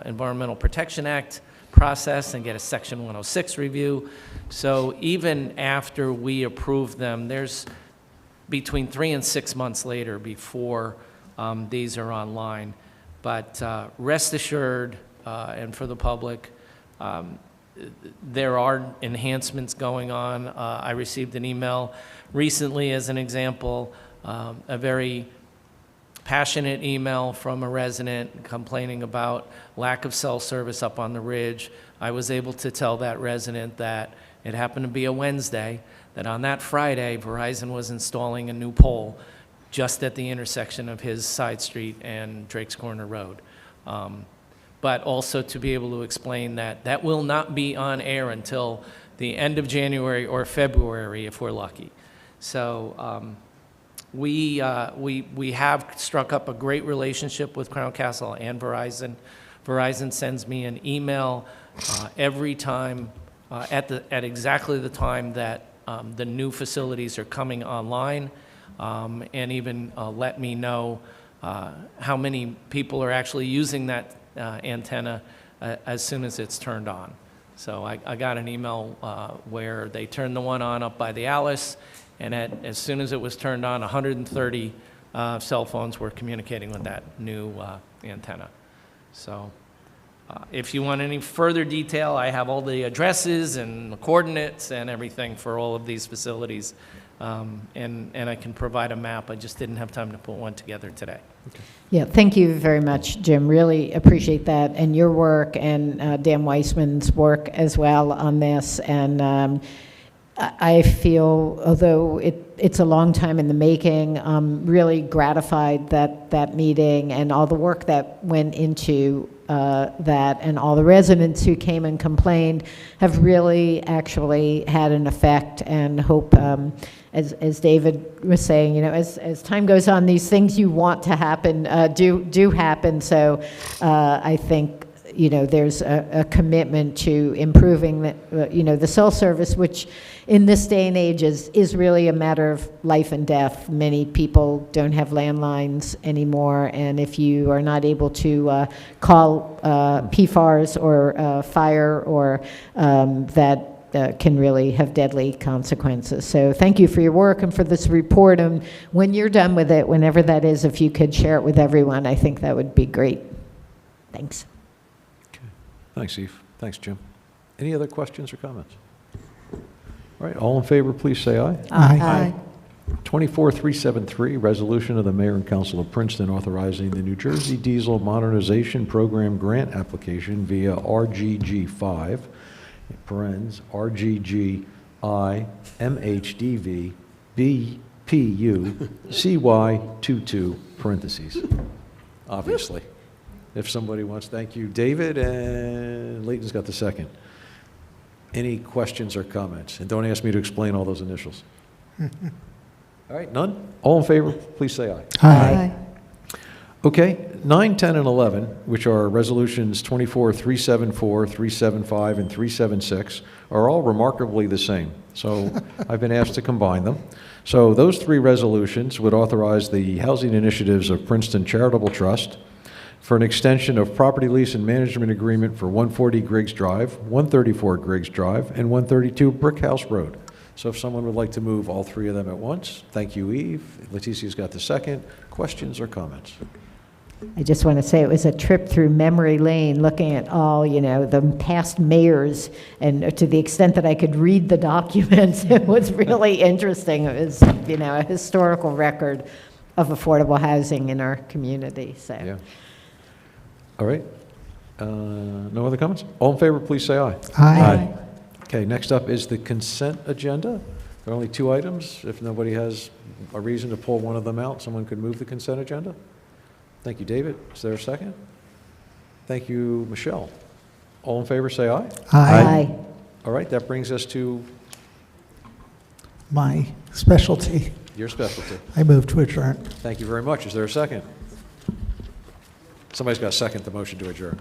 Environmental Protection Act process and get a Section 106 review. So even after we approve them, there's between 3 and 6 months later before these are online. But rest assured, and for the public, there are enhancements going on. I received an email recently, as an example, a very passionate email from a resident complaining about lack of cell service up on the ridge. I was able to tell that resident that it happened to be a Wednesday, that on that Friday, Verizon was installing a new pole just at the intersection of his side street and Drake's Corner Road. But also to be able to explain that that will not be on air until the end of January or February if we're lucky. So we have struck up a great relationship with Crown Castle and Verizon. Verizon sends me an email every time at exactly the time that the new facilities are coming online, and even let me know how many people are actually using that antenna as soon as it's turned on. So I got an email where they turned the one on up by the Alice, and as soon as it was turned on, 130 cell phones were communicating with that new antenna. So if you want any further detail, I have all the addresses and the coordinates and everything for all of these facilities. And I can provide a map. I just didn't have time to put one together today. Okay. Yeah, thank you very much, Jim. Really appreciate that, and your work, and Dan Weissman's work as well on this. And I feel, although it's a long time in the making, I'm really gratified that that meeting and all the work that went into that, and all the residents who came and complained have really actually had an effect, and hope, as David was saying, you know, as time goes on, these things you want to happen do happen. So I think, there's a commitment to improving the cell service, which in this day and age is really a matter of life and death. Many people don't have landlines anymore, and if you are not able to call PFARs or fire, or that can really have deadly consequences. So thank you for your work and for this report. And when you're done with it, whenever that is, if you could share it with everyone, I think that would be great. Thanks. Thanks, Eve. Thanks, Jim. Any other questions or comments? All right, all in favor, please say aye. Aye. 24373, resolution of the Mayor and Council of Princeton authorizing the New Jersey Diesel Modernization Program grant application via RGG5, parens, RGGI, MHDV, BPU, CY22, parentheses, obviously. If somebody wants, thank you, David, and Leighton's got the second. Any questions or comments? And don't ask me to explain all those initials. All right, none? All in favor, please say aye. Aye. Okay, 9, 10, and 11, which are resolutions 24, 374, 375, and 376, are all remarkably the same. So I've been asked to combine them. So those three resolutions would authorize the housing initiatives of Princeton Charitable Trust for an extension of property lease and management agreement for 140 Griggs Drive, 134 Griggs Drive, and 132 Brick House Road. So if someone would like to move all three of them at once, thank you, Eve. Leticia's got the second. Questions or comments? I just want to say it was a trip through memory lane, looking at all, the past mayors, and to the extent that I could read the documents, it was really interesting. It was, a historical record of affordable housing in our community, so. Yeah. All right. No other comments? All in favor, please say aye. Aye. Okay, next up is the consent agenda. There are only 2 items. If nobody has a reason to pull one of them out, someone could move the consent agenda. Thank you, David. Is there a second? Thank you, Michelle. All in favor, say aye. Aye. All right, that brings us to My specialty. your specialty. I move to adjourn. Thank you very much. Is there a second? Somebody's got to second the motion to adjourn.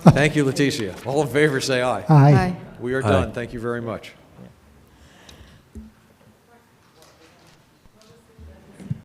Thank you, Leticia. All in favor, say aye. Aye. We are done. Thank you very much.